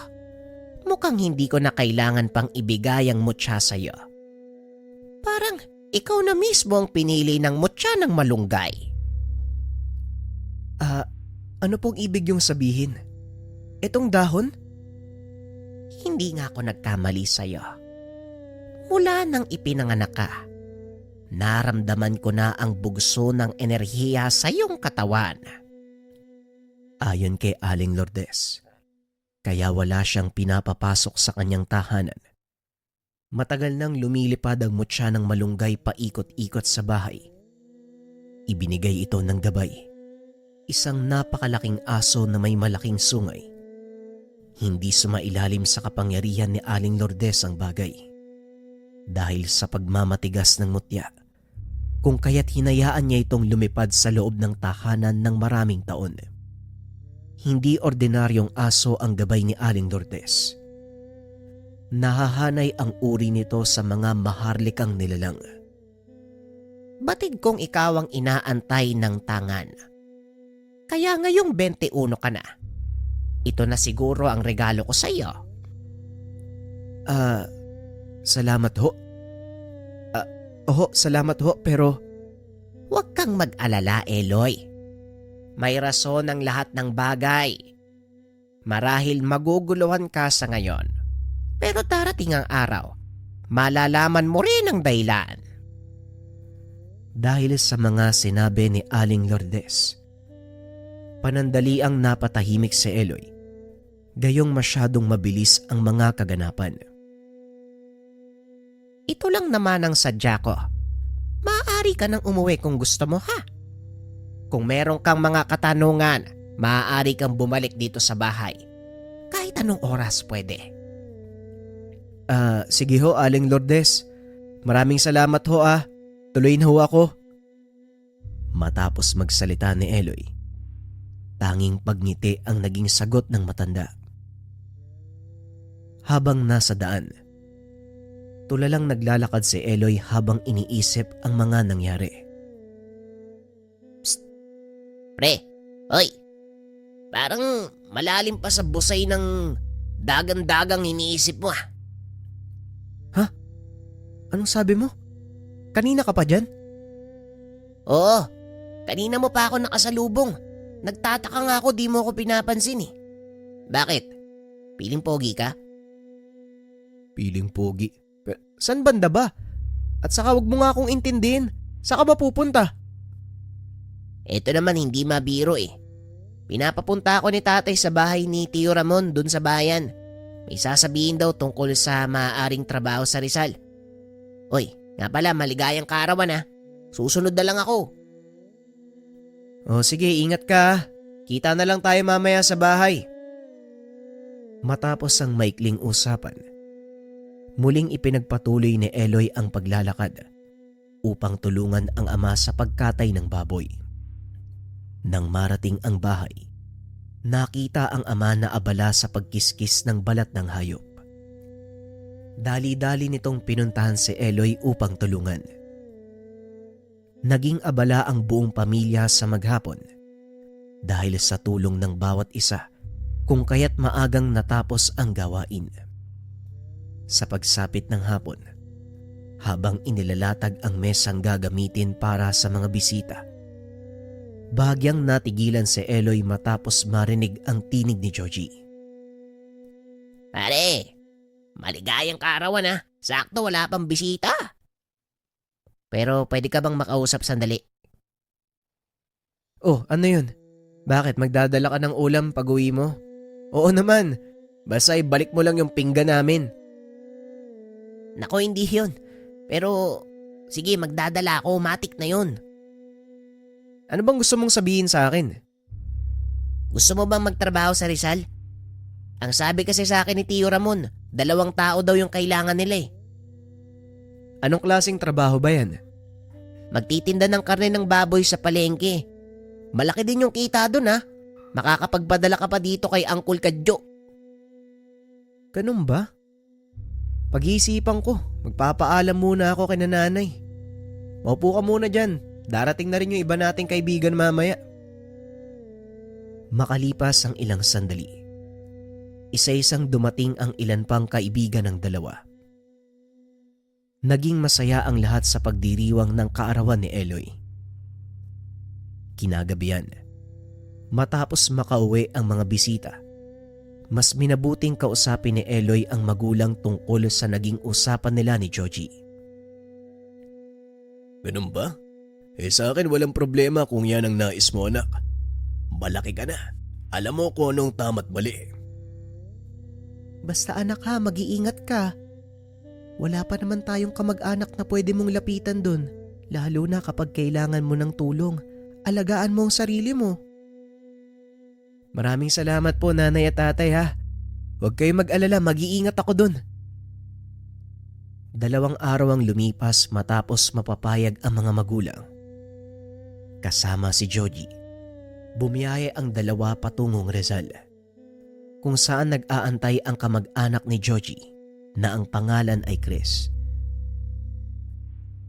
mukhang hindi ko na kailangan pang ibigay ang mutya sa'yo. Parang ikaw na mismo ang pinili ng mutya ng malunggay. Ano pong ibig yung sabihin? Itong dahon? Hindi nga ako nagkamali sa'yo. Mula nang ipinanganak ka, naramdaman ko na ang bugso ng enerhiya sa iyong katawan. Ayon kay Aling Lourdes, kaya wala siyang pinapapasok sa kanyang tahanan. Matagal nang lumilipad ang mutya ng malunggay paikot-ikot sa bahay. Ibinigay ito ng gabay, isang napakalaking aso na may malaking sungay. Hindi sumailalim sa kapangyarihan ni Aling Lourdes ang bagay. Dahil sa pagmamatigas ng mutya, kung kaya't hinayaan niya itong lumipad sa loob ng tahanan ng maraming taon. Hindi ordinaryong aso ang gabay ni Aling Lourdes. Nahahanay ang uri nito sa mga maharlikang nilalang. Batid kong ikaw ang inaantay ng tangan. Kaya ngayong 21 ka na. Ito na siguro ang regalo ko sa iyo. Salamat ho. Salamat ho, pero Huwag kang mag-alala, Eloy. May rason ang lahat ng bagay. Marahil maguguluhan ka sa ngayon. Pero darating ang araw, malalaman mo rin ang dahilan. dahil sa mga sinabi ni Aling Lourdes, panandaliang napatahimik si Eloy, gayong masyadong mabilis ang mga kaganapan. Ito lang naman ang sadya ko. Maaari ka nang umuwi kung gusto mo, ha? Kung meron kang mga katanungan, maaari kang bumalik dito sa bahay. Kahit anong oras pwede. Sige ho, Aling Lourdes. Maraming salamat ho . Tuloy na ho ako. Matapos magsalita ni Eloy, tanging pagngiti ang naging sagot ng matanda. Habang nasa daan, tulalang naglalakad si Eloy habang iniisip ang mga nangyari. Pre, hoy. Parang malalim pa sa busay ng dagang-dagang iniisip mo, ah. Anong sabi mo? Kanina ka pa dyan? Oo, Kanina mo pa ako nakasalubong. Nagtataka nga ako di mo ako pinapansin eh. Bakit? Piling pogi ka? Piling pogi. San banda ba? At saka wag mo nga akong intindihin. Saan ka ba pupunta? Ito naman hindi mabiro eh. Pinapapunta ako ni tatay sa bahay ni Tio Ramon dun sa bayan. May sasabihin daw tungkol sa maaaring trabaho sa Rizal. Oy, nga pala maligayang kaarawan ha. Susunod na lang ako. O sige, ingat ka. Kita na lang tayo mamaya sa bahay. Matapos ang maikling usapan, muling ipinagpatuloy ni Eloy ang paglalakad upang tulungan ang ama sa pagkatay ng baboy. Nang marating ang bahay, nakita ang ama na abala sa pagkiskis ng balat ng hayop. Dali-dali nitong pinuntahan si Eloy upang tulungan. Naging abala ang buong pamilya sa maghapon dahil sa tulong ng bawat isa kung kaya't maagang natapos ang gawain. Sa pagsapit ng hapon, habang inilalatag ang mesang gagamitin para sa mga bisita, bahagyang natigilan si Eloy matapos marinig ang tinig ni Joji. Pare, maligayang kaarawan ha. Sakto wala pang bisita. Pero pwede ka bang makausap sandali? Oh, ano yun? Bakit magdadala ka ng ulam pag uwi mo? Oo naman, basta ibalik mo lang yung pinggan namin. Nako hindi yun. Pero sige magdadala ako, matik na yun. Ano bang gusto mong sabihin sa akin? Gusto mo bang magtrabaho sa Rizal? Ang sabi kasi sa akin ni Tio Ramon, 2 tao daw yung kailangan nila eh. Anong klaseng trabaho ba yan? Magtitinda ng karne ng baboy sa palengke. Malaki din yung kita dun ha. Makakapagpadala ka pa dito kay Uncle Kadyo. Ganun ba? Pag-iisipan ko, magpapaalam muna ako kay nanay. Maupo ka muna dyan, darating na rin yung iba nating kaibigan mamaya. Makalipas ang ilang sandali, isa-isang dumating ang ilan pang kaibigan ng dalawa. Naging masaya ang lahat sa pagdiriwang ng kaarawan ni Eloy. Kinagabihan, matapos makauwi ang mga bisita, mas minabuting kausapin ni Eloy ang magulang tungkol sa naging usapan nila ni Joji. Ganun ba? Sa akin walang problema kung yan ang nais mo, anak. Malaki ka na. Alam mo kung anong tama't mali. Basta anak ha, mag-iingat ka. Wala pa naman tayong kamag-anak na pwede mong lapitan dun, lalo na kapag kailangan mo ng tulong. Alagaan mo ang sarili mo. Maraming salamat po nanay at tatay ha. Huwag kayong mag-alala, mag-iingat ako dun. 2 araw ang lumipas matapos mapapayag ang mga magulang. Kasama si Joji, bumiyahe ang 2 patungong Rizal, kung saan nag-aantay ang kamag-anak ni Joji na ang pangalan ay Chris.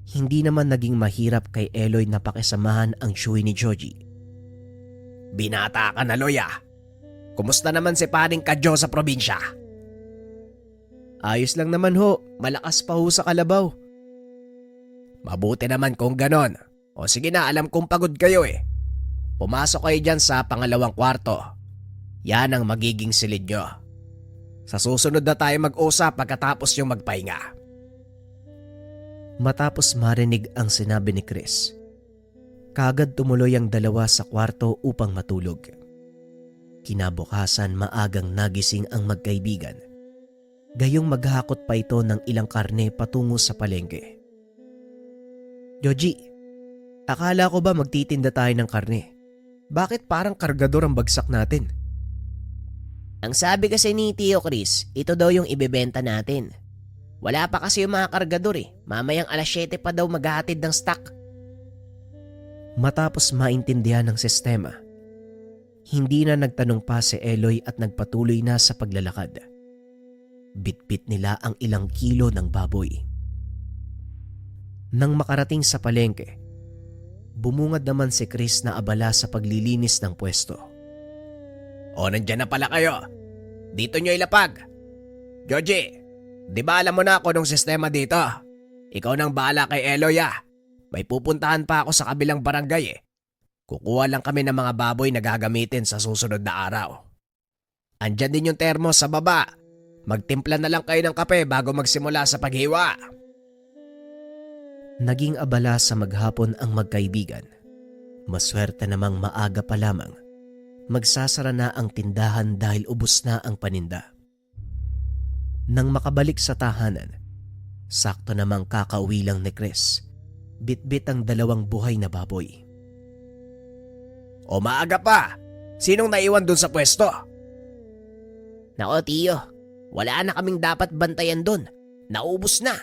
Hindi naman naging mahirap kay Eloy na pakisamahan ang shuwi ni Joji. Binata ka na, Loya. Kumusta naman si Paring Kadyo sa probinsya? Ayos lang naman ho, malakas pa ho sa kalabaw. Mabuti naman kung ganon. O sige na, alam kong pagod kayo eh. Pumasok kayo dyan sa pangalawang kwarto. Yan ang magiging silid nyo. Sa susunod na tayo mag-usap pagkatapos yung magpahinga. Matapos marinig ang sinabi ni Chris, kaagad tumuloy ang 2 sa kwarto upang matulog. Kinabukasan maagang nagising ang magkaibigan. Gayong maghakot pa ito ng ilang karne patungo sa palengke. Joji, akala ko ba magtitinda tayo ng karne? Bakit parang kargador ang bagsak natin? Ang sabi kasi ni Tio Chris, ito daw yung ibebenta natin. Wala pa kasi yung mga kargador eh. Mamayang 7:00 pa daw maghahatid ng stock. Matapos maintindihan ng sistema, hindi na nagtanong pa si Eloy at nagpatuloy na sa paglalakad. Bitbit nila ang ilang kilo ng baboy. Nang makarating sa palengke, bumungad naman si Chris na abala sa paglilinis ng pwesto. O nandyan na pala kayo. Dito nyo ilapag. Joji, di ba alam mo na ako nung sistema dito? Ikaw nang bahala kay Eloy ah. May pupuntahan pa ako sa kabilang barangay eh. Kukuha lang kami ng mga baboy na gagamitin sa susunod na araw. Andyan din yung termos sa baba. Magtimpla na lang kayo ng kape bago magsimula sa paghiwa. Naging abala sa maghapon ang magkaibigan. Maswerte namang maaga pa lamang. Magsasara na ang tindahan dahil ubos na ang paninda. Nang makabalik sa tahanan, sakto namang kakauwi lang ni Chris. Bitbit ang 2 buhay na baboy. O maaga pa. Sinong naiwan dun sa pwesto? Nako tiyo, wala na kaming dapat bantayan doon. Naubos na.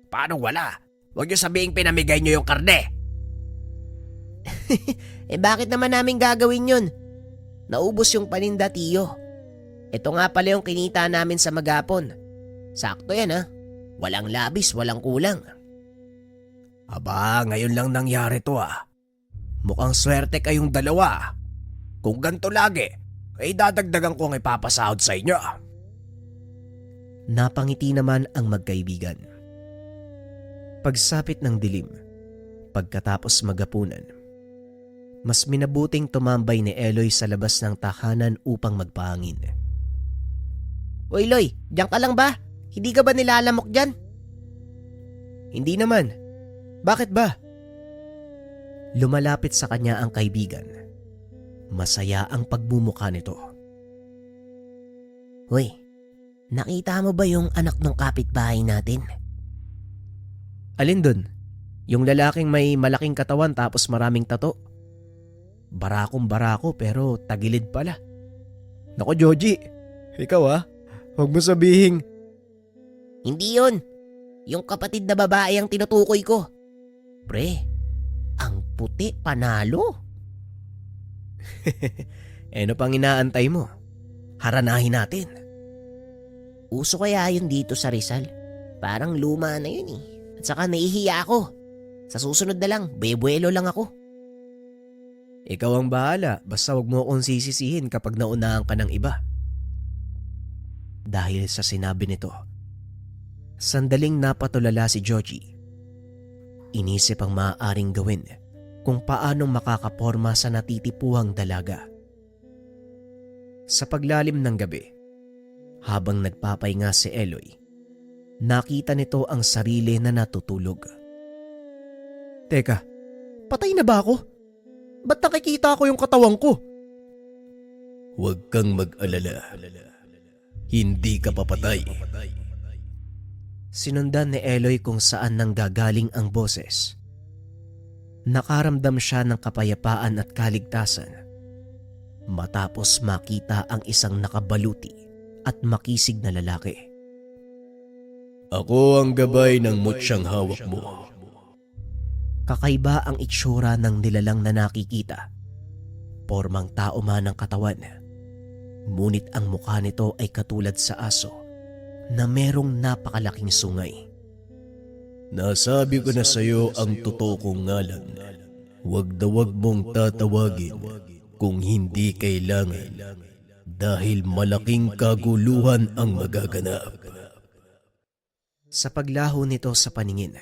Paano wala? Huwag niyo sabihin pinamigay niyo yung karne. Bakit naman namin gagawin yun? Naubos yung paninda tiyo. Ito nga pala yung kinita namin sa maghapon. Sakto yan ha. Walang labis, walang kulang. Aba, ngayon lang nangyari to ah. Mukhang swerte kayong dalawa. Kung ganito lagi, ay dadagdagan ko ang ipapasahod sa inyo. Napangiti naman ang magkaibigan. Pagsapit ng dilim, pagkatapos magapunan, mas minabuting tumambay ni Eloy sa labas ng tahanan upang magpahangin. Uy Loy, diyan ka lang ba? Hindi ka ba nilalamok dyan? Hindi naman. Bakit ba? Lumalapit sa kanya ang kaibigan. Masaya ang pagmumukha nito. Uy, nakita mo ba yung anak ng kapitbahay natin? Alin dun? Yung lalaking may malaking katawan tapos maraming tato? Barakong barako pero tagilid pala. Nako Joji, ikaw huwag mo sabihing. Hindi yun. Yung kapatid na babae ang tinutukoy ko. Pre, ang puti panalo. Ano pang inaantay mo? Haranahin natin. Uso kaya yun dito sa Rizal? Parang luma na yun eh. At saka nahihiya ako. Sa susunod na lang, bebuelo lang ako. Ikaw ang bahala, basta wag mo akong sisisihin kapag naunahan ka ng iba. Dahil sa sinabi nito, sandaling napatulala si Georgie. Inisip ang maaaring gawin kung paano makakaporma sa natitipuhang dalaga. Sa paglalim ng gabi, habang nagpapahinga si Eloy, nakita nito ang sarili na natutulog. Teka, patay na ba ako? Ba't nakikita ko yung katawang ko? Huwag kang mag-alala. Hindi ka papatay. Sinundan ni Eloy kung saan nanggagaling ang boses. Nakaramdam siya ng kapayapaan at kaligtasan matapos makita ang isang nakabaluti at makisig na lalaki. Ako ang gabay ng mutsyang hawak mo. Kakaiba ang itsura ng nilalang na nakikita. Pormang tao man ang katawan. Ngunit ang mukha nito ay katulad sa aso na merong napakalaking sungay. Nasabi ko na sa iyo ang totoo kong ngalan. Huwag na huwag mong tatawagin kung hindi kailangan dahil malaking kaguluhan ang magaganap. Sa paglaho nito sa paningin,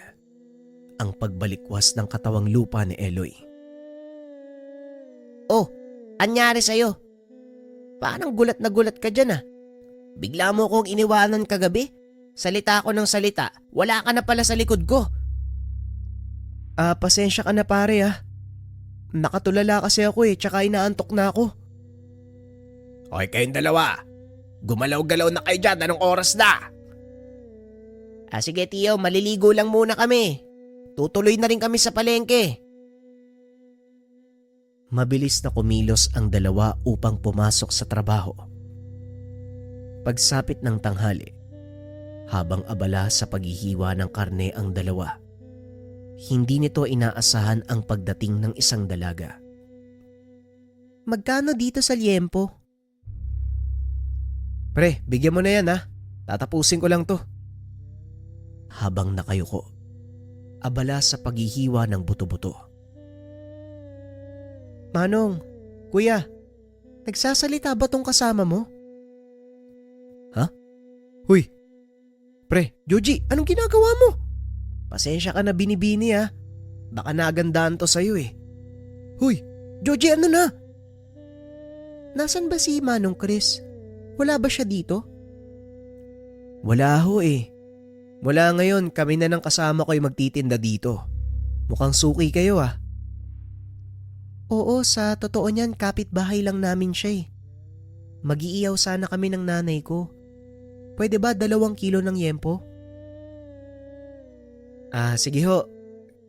ang pagbalikwas ng katawang lupa ni Eloy. Oh, anyari sa'yo? Parang gulat na gulat ka dyan ah. Bigla mo kong iniwanan kagabi. Salita ako ng salita, wala ka na pala sa likod ko. Pasensya ka na pare Nakatulala kasi ako tsaka inaantok na ako. Okay kayong dalawa. Gumalaw-galaw na kayo dyan. Anong oras na? Sige tiyo, maliligo lang muna kami. Tutuloy na rin kami sa palengke. Mabilis na kumilos ang dalawa upang pumasok sa trabaho. Pagsapit ng tanghali, habang abala sa paghihiwa ng karne ang dalawa, hindi nito inaasahan ang pagdating ng isang dalaga. Magkano dito sa liempo? Pre, bigyan mo na yan Tatapusin ko lang to. Habang nakayuko, abala sa paghihiwa ng buto-buto. Manong, kuya, nagsasalita ba tong kasama mo? Huy, pre, Joji, anong ginagawa mo? Pasensya ka na binibini Baka nagandahan to sa'yo Hoy, Joji, ano na? Nasaan ba si Manong Chris? Wala ba siya dito? Wala ho eh. Mula ngayon, kami na ng kasama ko'y magtitinda dito. Mukhang suki kayo ah. Oo, sa totoo niyan, kapitbahay lang namin siya eh. Mag-iiyaw sana kami ng nanay ko. Pwede ba 2 kilo ng yempo? Sige ho.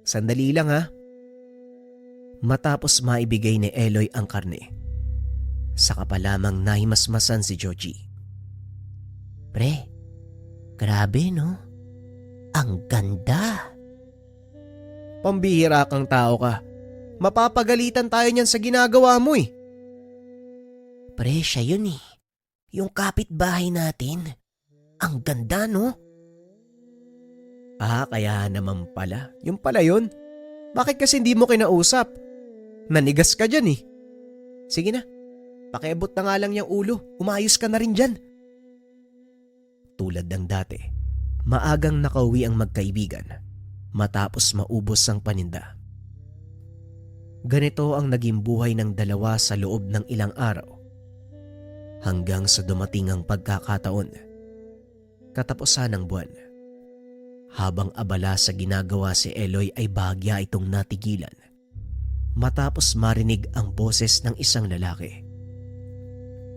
Sandali lang ha. Matapos maibigay ni Eloy ang karne, saka pa lamang nahimasmasan si Joji. Pre, grabe no? Ang ganda. Pambihira kang tao ka. Mapapagalitan tayo niyan sa ginagawa mo eh. Pre, siya yun eh. Yung kapitbahay natin. Ang ganda no? Kaya naman pala. Yung pala yun. Bakit kasi hindi mo kinausap? Nanigas ka dyan eh. Sige na, pakiabot na nga lang yung ulo. Umayos ka na rin dyan. Tulad ng dati, maagang nakauwi ang magkaibigan matapos maubos ang paninda. Ganito ang naging buhay ng dalawa sa loob ng ilang araw. Hanggang sa dumating ang pagkakataon, katapusan ng buwan. Habang abala sa ginagawa si Eloy ay bahagya itong natigilan matapos marinig ang boses ng isang lalaki.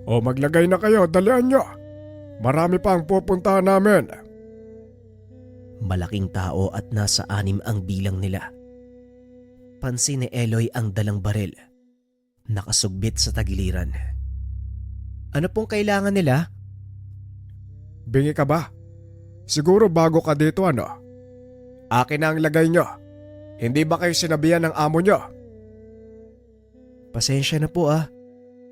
O maglagay na kayo, dalian nyo. Marami pa ang pupuntahan namin. Malaking tao at nasa 6 ang bilang nila. Pansin ni Eloy ang dalang baril, nakasugbit sa tagiliran. Ano pong kailangan nila? Bingi ka ba? Siguro bago ka dito ano? Akin na ang lagay nyo. Hindi ba kayo sinabihan ng amo nyo? Pasensya na po ah.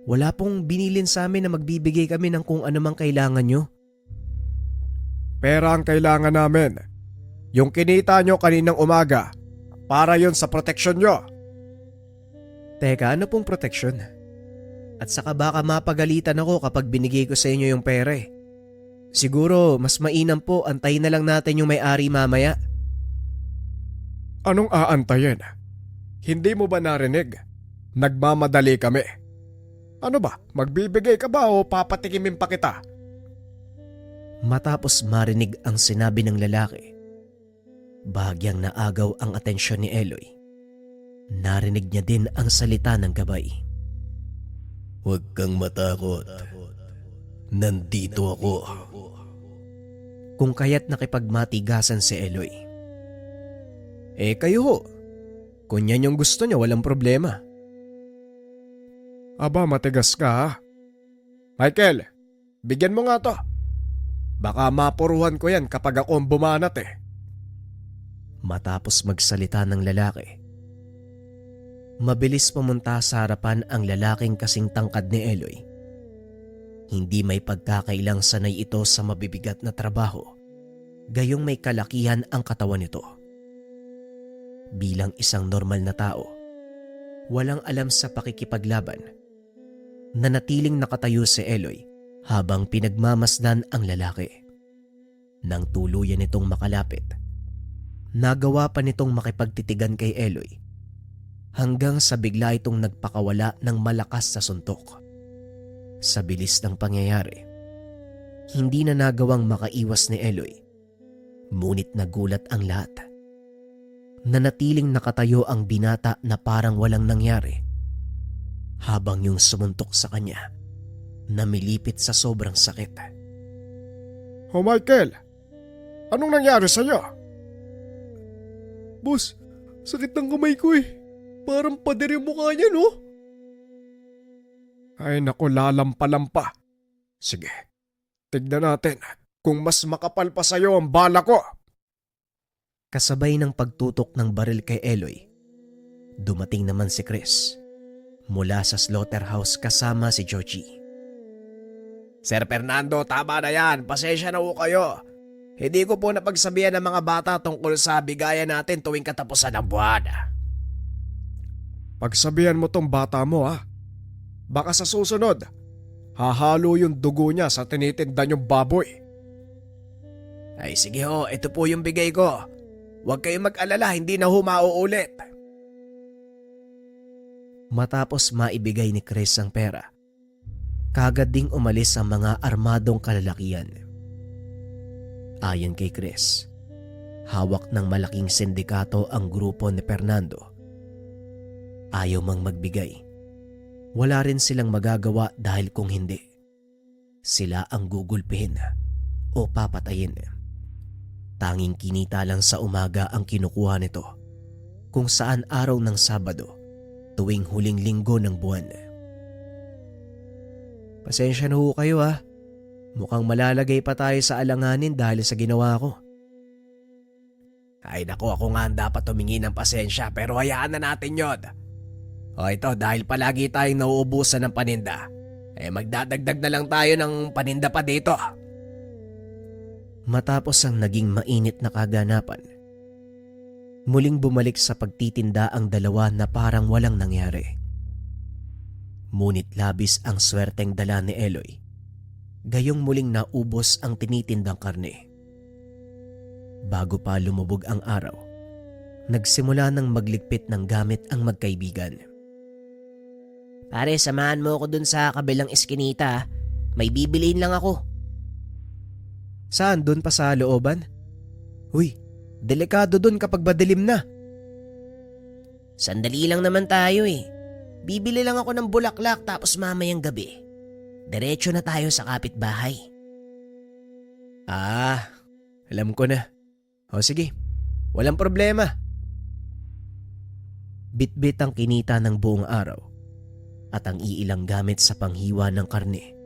Wala pong binilin sa amin na magbibigay kami ng kung ano mang kailangan nyo. Pera ang kailangan namin. Yung kinita nyo kaninang umaga, para yon sa proteksyon nyo. Teka, ano pong proteksyon? At saka baka mapagalitan ako kapag binigay ko sa inyo yung pera eh. Siguro mas mainam po antayin na lang natin yung may-ari mamaya. Anong aantayin? Hindi mo ba narinig? Nagmamadali kami. Ano ba? Magbibigay ka ba o papatikimin pa kita? Matapos marinig ang sinabi ng lalaki, bahagyang naagaw ang atensyon ni Eloy. Narinig niya din ang salita ng gabay. Huwag kang matakot. Nandito ako. Kung kaya't nakipagmatigasan si Eloy. Kayo ho. Kung yan yung gusto niya, walang problema. Aba, matigas ka ha? Michael, bigyan mo nga to. Baka mapuruhan ko yan kapag ako ang bumanat eh. Matapos magsalita ng lalaki, mabilis pumunta sa harapan ang lalaking kasing tangkad ni Eloy. Hindi may pagkakailang sanay ito sa mabibigat na trabaho, gayong may kalakihan ang katawan nito. Bilang isang normal na tao, walang alam sa pakikipaglaban, nanatiling nakatayo si Eloy habang pinagmamasdan ang lalaki. Nang tuluyan itong makalapit, nagawa pa nitong makipagtitigan kay Eloy hanggang sa bigla itong nagpakawala ng malakas na suntok. Sa bilis ng pangyayari, hindi na nagawang makaiwas ni Eloy, ngunit nagulat ang lahat. Nanatiling nakatayo ang binata na parang walang nangyari, habang yung sumuntok sa kanya namilipit sa sobrang sakit. Oh Michael, anong nangyari sa'yo? Boss, sakit ng kamay ko eh. Parang pader yung mukha niya no? Ay naku, lalampa-lampa. Sige, tignan natin kung mas makapal pa sa'yo ang bala ko. Kasabay ng pagtutok ng baril kay Eloy, dumating naman si Chris mula sa slaughterhouse kasama si Joji. Sir Fernando, tama na yan. Pasensya na po kayo. Hindi ko po napagsabihan ng mga bata tungkol sa bigayan natin tuwing katapusan ng buwan. Pagsabihan mo tong bata mo ha. Baka sa susunod, hahalo yung dugo niya sa tinitinda niyong baboy. Ay sige ho, ito po yung bigay ko. Huwag kayong mag-alala, hindi na ho mauulit. Matapos maibigay ni Chris ang pera, kagad ding umalis ang mga armadong kalalakian. Ayon kay Chris, hawak ng malaking sindikato ang grupo ni Fernando. Ayaw mang magbigay. Wala rin silang magagawa dahil kung hindi, sila ang gugulpihin o papatayin. Tanging kinita lang sa umaga ang kinukuha nito, kung saan araw ng Sabado tuwing huling linggo ng buwan. Pasensya na ho kayo ha. Mukhang malalagay pa tayo sa alanganin dahil sa ginawa ko. Ay naku, ako nga ang dapat humingi ng pasensya pero hayaan na natin yon. O ito, dahil palagi tayong nauubusan ng paninda, magdadagdag na lang tayo ng paninda pa dito. Matapos ang naging mainit na kaganapan, muling bumalik sa pagtitinda ang dalawa na parang walang nangyari. Ngunit labis ang swerteng dala ni Eloy. Gayong muling naubos ang tinitindang karne. Bago pa lumubog ang araw, nagsimula ng magligpit ng gamit ang magkaibigan. Pare, samahan mo ako dun sa kabilang eskinita. May bibiliin lang ako. Saan? Doon pa sa looban? Uy, delikado doon kapag madilim na. Sandali lang naman tayo eh. Bibili lang ako ng bulaklak tapos mamayang gabi, diretso na tayo sa kapitbahay. Alam ko na. O sige, walang problema. Bitbit ang kinita ng buong araw at ang iilang gamit sa panghiwa ng karne.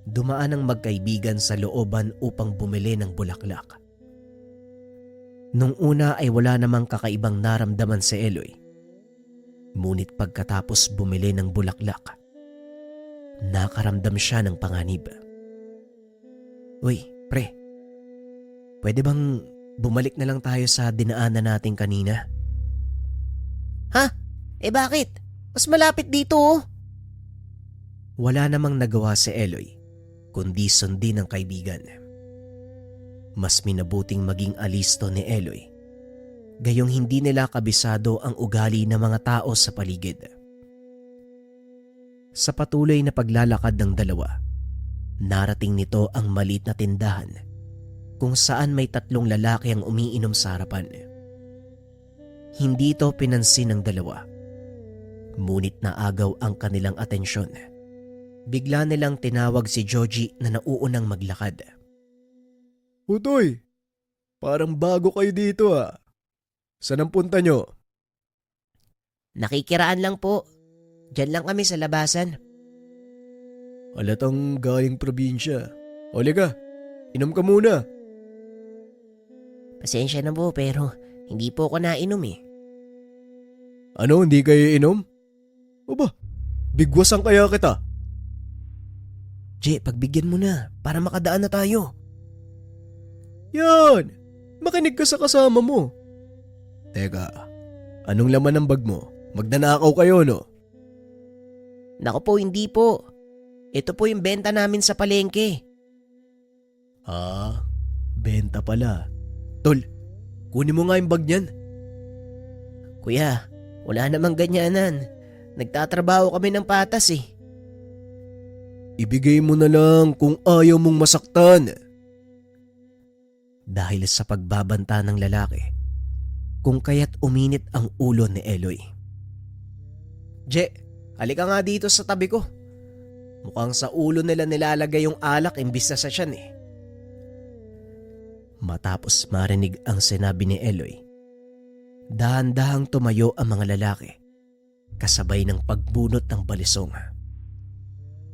Dumaan ang magkaibigan sa looban upang bumili ng bulaklak. Nung una ay wala namang kakaibang naramdaman si Eloy. Ngunit pagkatapos bumili ng bulaklak, nakaramdam siya ng panganib. Uy, pre, pwede bang bumalik na lang tayo sa dinaanan natin kanina? Ha? Bakit? Mas malapit dito oh. Wala namang nagawa si Eloy, kundi sundin ng kaibigan. Mas minabuting maging alisto ni Eloy, gayong hindi nila kabisado ang ugali ng mga tao sa paligid. Sa patuloy na paglalakad ng dalawa, narating nito ang maliit na tindahan kung saan may 3 lalaki ang umiinom sa harapan. Hindi ito pinansin ng dalawa, ngunit naagaw ang kanilang atensyon. Bigla nilang tinawag si Joji na nauunang maglakad. Utoy, parang bago kayo dito ah. Saan ang punta nyo? Nakikiraan lang po. Diyan lang kami sa labasan. Alatang galing probinsya. Halika, inom ka muna. Pasensya na po pero hindi po ako nainom eh. Ano, hindi kayo inom? Aba, bigwasan kaya kita. Je, pagbigyan mo na para makadaan na tayo. Yan, makinig ka sa kasama mo. Teka, anong laman ng bag mo? Magnanakaw kayo, no? Naku po, hindi po. Ito po yung benta namin sa palengke. Benta pala. Tol, kunin mo nga yung bag niyan. Kuya, wala namang ganyanan. Nagtatrabaho kami ng patas eh. Ibigay mo na lang kung ayaw mong masaktan. Dahil sa pagbabanta ng lalaki, kung kaya't uminit ang ulo ni Eloy. Je, halika nga dito sa tabi ko. Mukhang sa ulo nila nilalagay yung alak imbis na sa tiyan eh. Matapos marinig ang sinabi ni Eloy, dahan-dahang tumayo ang mga lalaki, kasabay ng pagbunot ng balisong.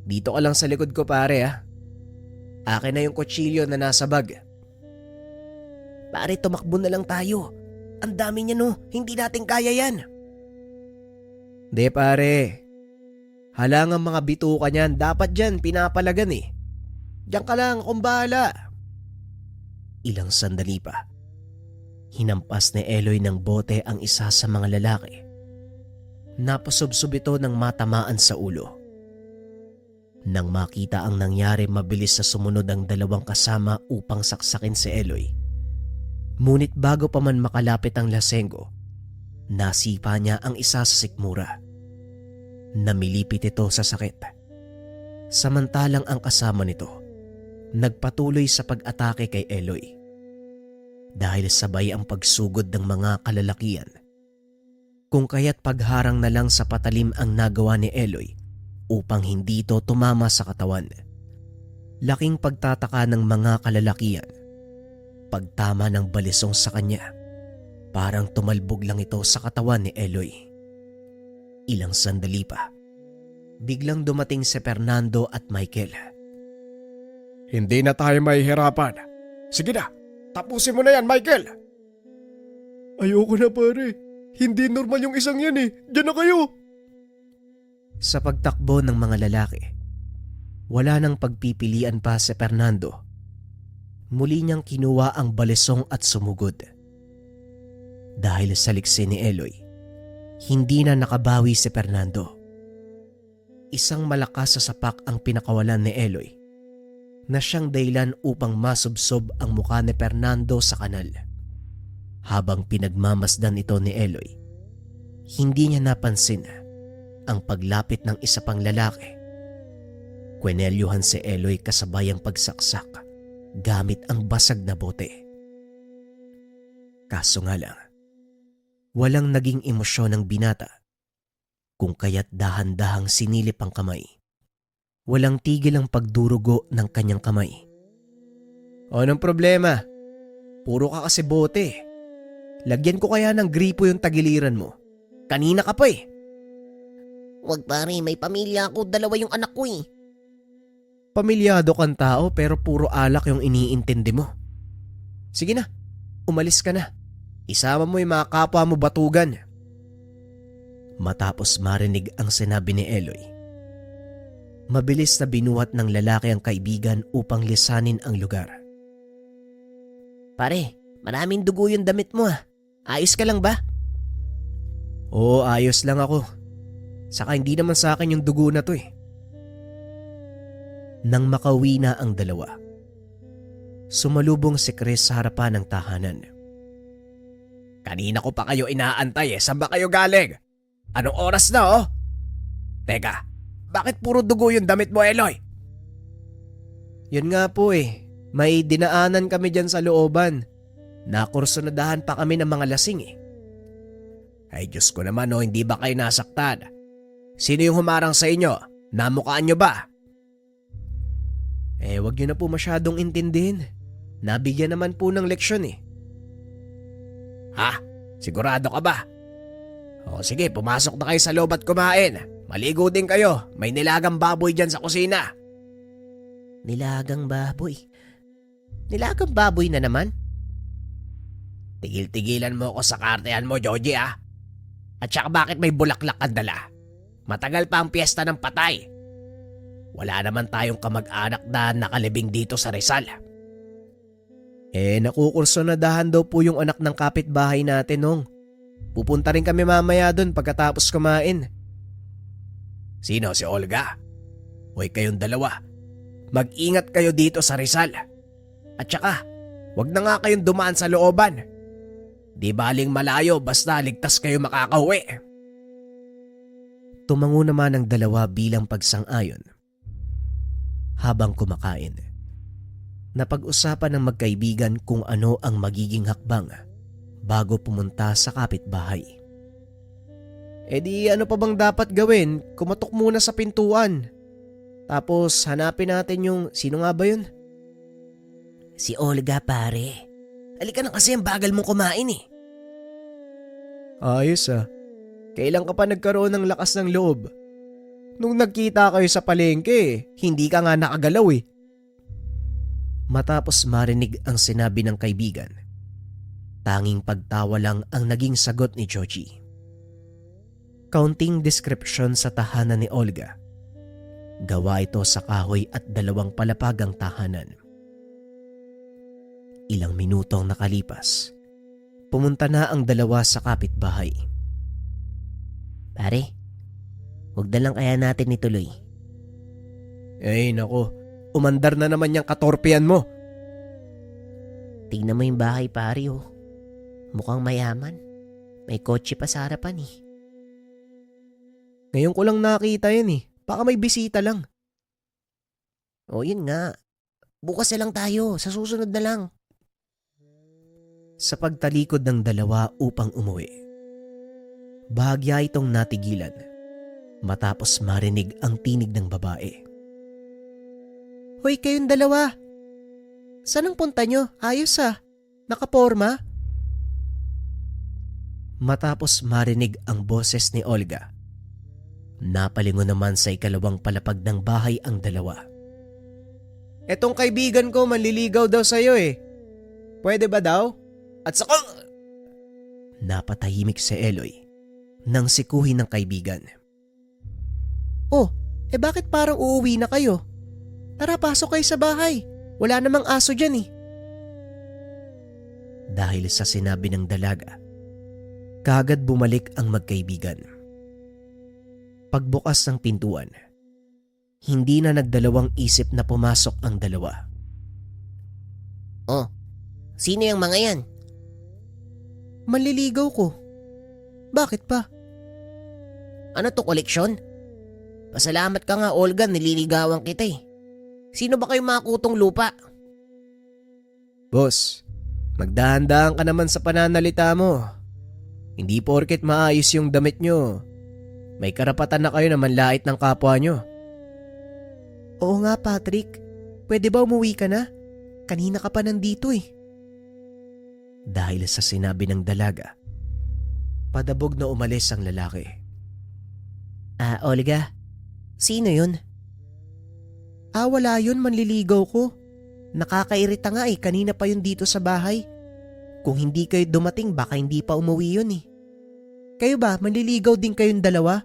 Dito ka lang sa likod ko pare ah. Akin na yung kutsilyo na nasa bag. Pare, tumakbo na lang tayo. Ang dami niya no, hindi natin kaya yan. De pare, halangang mga bituka niyan, dapat dyan pinapalagan eh. Diyan ka lang, akong bahala. Ilang sandali pa, hinampas ni Eloy ng bote ang isa sa mga lalaki. Napasubsob ito ng matamaan sa ulo. Nang makita ang nangyari, mabilis na sumunod ang dalawang kasama upang saksakin si Eloy. Ngunit bago pa man makalapit ang lasenggo, nasipa niya ang isa sa sikmura Namilipit ito sa sakit. Samantalang ang kasama nito nagpatuloy sa pag-atake kay Eloy. Dahil sabay ang pagsugod ng mga kalalakian. Kung kaya't pagharang na lang sa patalim ang nagawa ni Eloy upang hindi ito tumama sa katawan. Laking pagtataka ng mga kalalakian. Pagtama ng balisong sa kanya, parang tumalbog lang ito sa katawan ni Eloy. Ilang sandali pa, biglang dumating si Fernando at Michael. Hindi na tayo mahihirapan. Sige na, tapusin mo na yan, Michael. Ayoko na pare. Hindi normal yung isang yan eh. Diyan na kayo. Sa pagtakbo ng mga lalaki, wala nang pagpipilian pa si Fernando. Muli niyang kinuha ang balisong at sumugod. Dahil sa liksi ni Eloy, hindi na nakabawi si Fernando. Isang malakas sa sapak ang pinakawalan ni Eloy na siyang dahilan upang masubsob ang mukha ni Fernando sa kanal. Habang pinagmamasdan ito ni Eloy, hindi niya napansin ang paglapit ng isa pang lalaki. Kwenelyuhan si Eloy kasabay ang pagsaksak gamit ang basag na bote. Kaso nga lang, walang naging emosyon ng binata, kung kaya't dahan-dahang sinilip ang kamay. Walang tigil ang pagdurugo ng kanyang kamay. Anong problema? Puro ka kasi bote. Lagyan ko kaya ng gripo yung tagiliran mo. Kanina ka pa eh. Wag pare, may pamilya ako, 2 yung anak ko eh. Pamilyado kang tao pero puro alak yung iniintindi mo. Sige na, umalis ka na. Isama mo yung mga kapwa mo batugan. Matapos marinig ang sinabi ni Eloy, mabilis na binuhat ng lalaki ang kaibigan upang lisanin ang lugar. Pare, maraming dugo yung damit mo ah. Ayos ka lang ba? Oo, ayos lang ako. Saka hindi naman sa akin yung dugo na to eh. Nang makauwi na ang dalawa, sumalubong si Chris sa harapan ng tahanan. Kanina ko pa kayo inaantay eh. Saan ba kayo galing? Anong oras na oh? Teka, bakit puro dugo yung damit mo, Eloy? Yun nga po eh, may dinaanan kami dyan sa looban. Nakursunadahan pa kami ng mga lasing eh. Ay Diyos ko naman oh, hindi ba kayo nasaktan? Sino yung humarang sa inyo? Namukaan nyo ba? Wag nyo na po masyadong intindihin. Nabigyan naman po ng leksyon eh. Ha? Sigurado ka ba? O sige, pumasok na kayo sa loob at kumain. Maligo din kayo. May nilagang baboy dyan sa kusina. Nilagang baboy? Nilagang baboy na naman? Tigil-tigilan mo ako sa kartehan mo, Joji ah. At saka bakit may bulaklak ang dala? Matagal pa ang piyesta ng patay. Wala naman tayong kamag-anak na nakalibing dito sa Rizal. Nakukursunadahan daw po yung anak ng kapitbahay natin nung. Pupunta rin kami mamaya doon pagkatapos kumain. Sino? Si Olga? Hoy kayong dalawa. Mag-ingat kayo dito sa Rizal. At saka, wag na nga kayong dumaan sa looban. Di baling malayo basta ligtas kayo makakauwi. Tumango naman ang dalawa bilang pagsang-ayon. Habang kumakain, napag-usapan ng magkaibigan kung ano ang magiging hakbang bago pumunta sa kapitbahay. Di ano pa bang dapat gawin? Kumatok muna sa pintuan. Tapos hanapin natin yung sino nga ba yun? Si Olga pare. Halika na kasi ang bagal mong kumain eh. Ayos ah. Kailan ka pa nagkaroon ng lakas ng loob? Nung nagkita kayo sa palengke, hindi ka nga nakagalaw eh. Matapos marinig ang sinabi ng kaibigan, tanging pagtawa lang ang naging sagot ni Joji. Kaunting description sa tahanan ni Olga. Gawa ito sa kahoy at 2 palapagang tahanan. Ilang minutong nakalipas, pumunta na ang dalawa sa kapitbahay. Pare, wag na lang kaya natin ituloy. Nako, umandar na naman yung katorpean mo. Tingnan mo yung bahay pare oh. Mukhang mayaman. May kotse pa sa harapan eh. Ngayon ko lang nakita yan eh. Baka may bisita lang. O yun nga. Bukas na lang tayo. Sa susunod na lang. Sa pagtalikod ng dalawa upang umuwi, bahagya itong natigilan matapos marinig ang tinig ng babae. Hoy, kayong dalawa! Saan ang punta nyo? Ayos ah. Nakaporma? Matapos marinig ang boses ni Olga, napalingon naman sa ikalawang palapag ng bahay ang dalawa. Etong kaibigan ko manliligaw daw sa'yo eh. Pwede ba daw? At saka... Napatahimik si Eloy nang sikuhin ng kaibigan. Oh, bakit parang uuwi na kayo? Tara, pasok kayo sa bahay. Wala namang aso dyan eh. Dahil sa sinabi ng dalaga, kaagad bumalik ang magkaibigan. Pagbukas ng pintuan, hindi na nagdalawang isip na pumasok ang dalawa. Oh, sino yung mga yan? Manliligaw ko. Bakit pa? Ano to, koleksyon? Pasalamat ka nga, Olga, nililigawan kita eh. Sino ba kayong mga kutong lupa? Boss, magdahan-dahan ka naman sa pananalita mo. Hindi porket maayos yung damit nyo, may karapatan na kayo na manlait ng kapwa nyo. Oo nga, Patrick. Pwede ba umuwi ka na? Kanina ka pa nandito eh. Dahil sa sinabi ng dalaga, padabog na umalis ang lalaki. Olga, sino yun? Wala yun, manliligaw ko. Nakakairita nga eh, kanina pa yun dito sa bahay. Kung hindi kayo dumating, baka hindi pa umuwi yun eh. Kayo ba, manliligaw din kayong dalawa?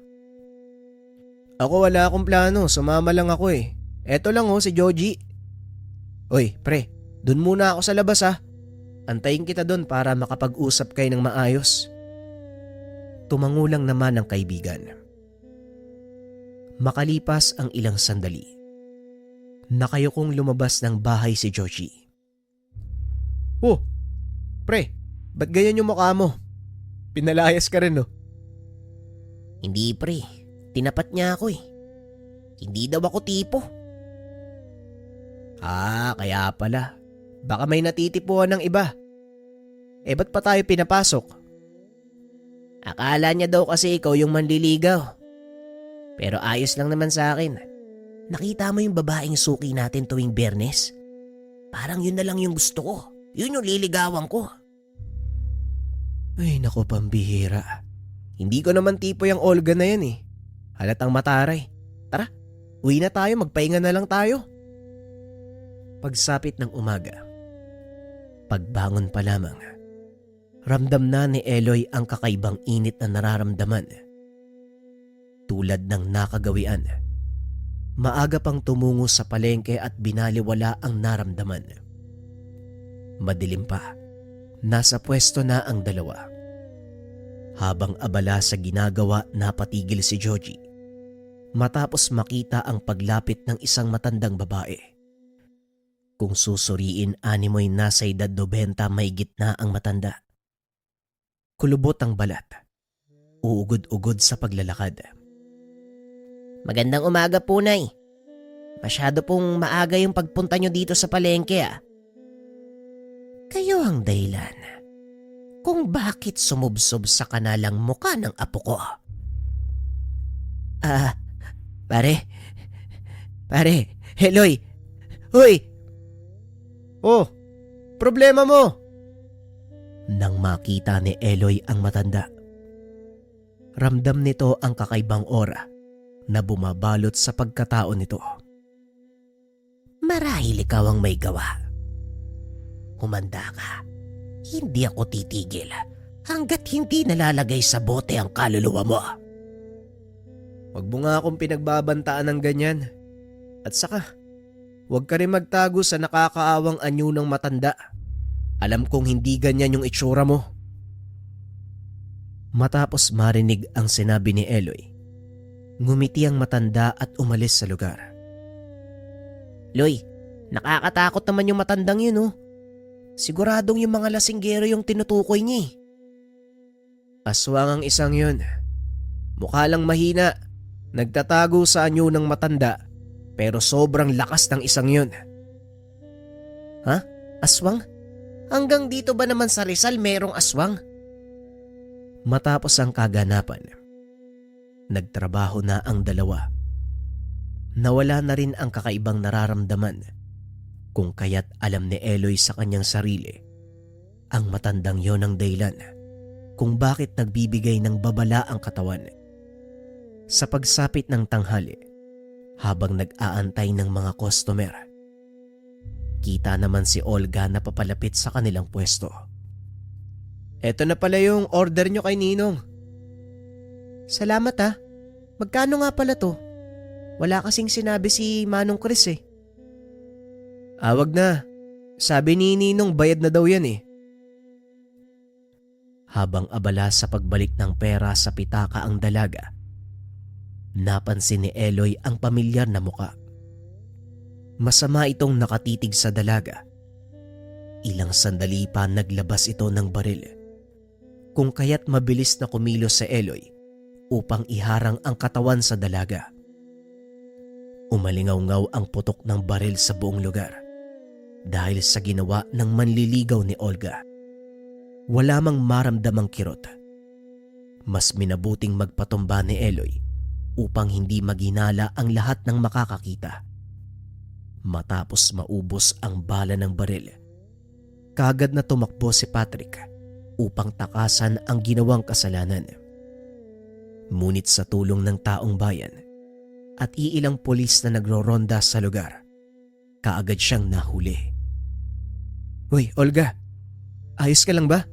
Ako wala akong plano, sumama lang ako eh. Eto lang si Joji. Oy, pre, dun muna ako sa labas ah. Antayin kita dun para makapag-usap kayo ng maayos. Tumangulang naman ang kaibigan. Makalipas ang ilang sandali, nakayukong lumabas ng bahay si Joji. Oh, pre, ba't ganyan yung mukha mo? Pinalayas ka rin no? Hindi pre, tinapat niya ako eh. Hindi daw ako tipo. Kaya pala. Baka may natitipuan ng iba. Ba't pa tayo pinapasok? Akala niya daw kasi ikaw yung manliligaw. Pero ayos lang naman sa akin. Nakita mo yung babaeng suki natin tuwing Biyernes? Parang yun na lang yung gusto ko. Yun yung liligawan ko. Ay nako, pambihira. Hindi ko naman tipo yung Olga na yan eh. Halatang mataray. Tara, uwi na tayo, magpahinga na lang tayo. Pagsapit ng umaga, pagbangon pa lamang, ramdam na ni Eloy ang kakaibang init na nararamdaman. Tulad ng nakagawian, maaga pang tumungo sa palengke at binaliwala ang naramdaman. Madilim pa, nasa pwesto na ang dalawa. Habang abala sa ginagawa, napatigil si Joji matapos makita ang paglapit ng isang matandang babae. Kung susuriin, animoy nasa edad 90, may gitna ang matanda. Kulubot ang balat, uugod-ugod sa paglalakad. Magandang umaga po, Nay. Masyado pong maaga yung pagpunta nyo dito sa palengke ah. Kayo ang dahilan kung bakit sumubsob sa kanalang muka ng apo ko. Pare, Eloy, huy! Oh, problema mo? Nang makita ni Eloy ang matanda, ramdam nito ang kakaibang aura na bumabalot sa pagkatao nito. marahil ikaw ang may gawa. Humanda ka. Hindi ako titigil hanggat hindi nalalagay sa bote ang kaluluwa mo. Huwag mo nga akong pinagbabantaan ng ganyan. At saka, huwag ka rin magtago sa nakakaawang anyo ng matanda. Alam kong hindi ganyan yung itsura mo. Matapos marinig ang sinabi ni Eloy, ngumiti ang matanda at umalis sa lugar. Loy, nakakatakot naman yung matandang yun oh. Siguradong yung mga lasinggero yung tinutukoy niya eh. Aswang ang isang yun. Mukha lang mahina, Nagtatago sa anyo ng matanda pero sobrang lakas ng isang yun. Ha? Aswang? Hanggang dito ba naman sa Rizal merong aswang? Matapos ang kaganapan, nagtrabaho na ang dalawa. Nawala na rin ang kakaibang nararamdaman kung kaya't alam ni Eloy sa kanyang sarili. Ang matandang yon ang dahilan kung bakit nagbibigay ng babala ang katawan. Sa pagsapit ng tanghali, habang nag-aantay ng mga customer, kita naman si Olga na papalapit sa kanilang pwesto. Eto na pala yung order nyo kay Ninong. Salamat ha. Magkano nga pala to? Wala kasing sinabi si Manong Chris eh. Wag na. Sabi ni Ninong bayad na daw yan eh. Habang abala sa pagbalik ng pera sa pitaka ang dalaga, napansin ni Eloy ang pamilyar na muka. Masama itong nakatitig sa dalaga. Ilang sandali pa naglabas ito ng baril, kung kaya't mabilis na kumilos si Eloy upang iharang ang katawan sa dalaga. Umalingaw-ngaw ang putok ng baril sa buong lugar dahil sa ginawa ng manliligaw ni Olga. Wala mang maramdamang kirot. Mas minabuting magpatumba ni Eloy upang hindi maginala ang lahat ng makakakita. Matapos maubos ang bala ng baril, kagad na tumakbo si Patrick upang takasan ang ginawang kasalanan. Ngunit sa tulong ng taong bayan at iilang pulis na nagroronda sa lugar, kaagad siyang nahuli. Uy, Olga. Ayos ka lang ba?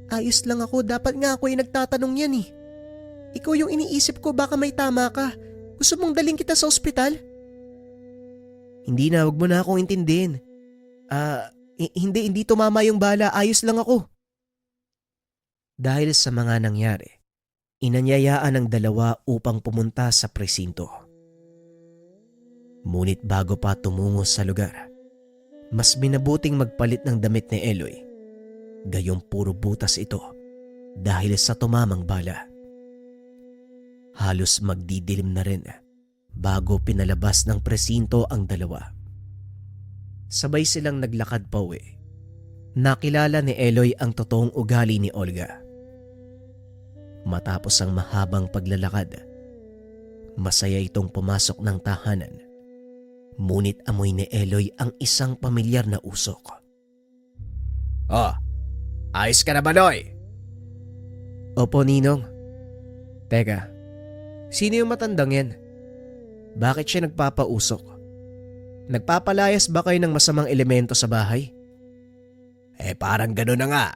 Ayos lang ako. Dapat nga ako yung nagtatanong yan eh. Ikaw yung iniisip ko, baka may tama ka. Gusto mong daling kita sa ospital? Hindi na, wag mo na akong intindihin. Hindi tumama yung bala. Ayos lang ako. Dahil sa mga nangyari, inanyayaan ng dalawa upang pumunta sa presinto. Ngunit bago pa tumungo sa lugar, mas minabuting magpalit ng damit ni Eloy. Gayong puro butas ito dahil sa tumamang bala. Halos magdidilim na rin bago pinalabas ng presinto ang dalawa. Sabay silang naglakad pauwi. Nakilala ni Eloy ang totoong ugali ni Olga. Matapos ang mahabang paglalakad, masaya itong pumasok ng tahanan. Ngunit amoy ni Eloy ang isang pamilyar na usok. Oh, ayos ka na ba, Noy? Opo, Ninong. Teka, sino yung matandang yan? Bakit siya nagpapausok? Nagpapalayas ba kayo ng masamang elemento sa bahay? Parang gano'n na nga.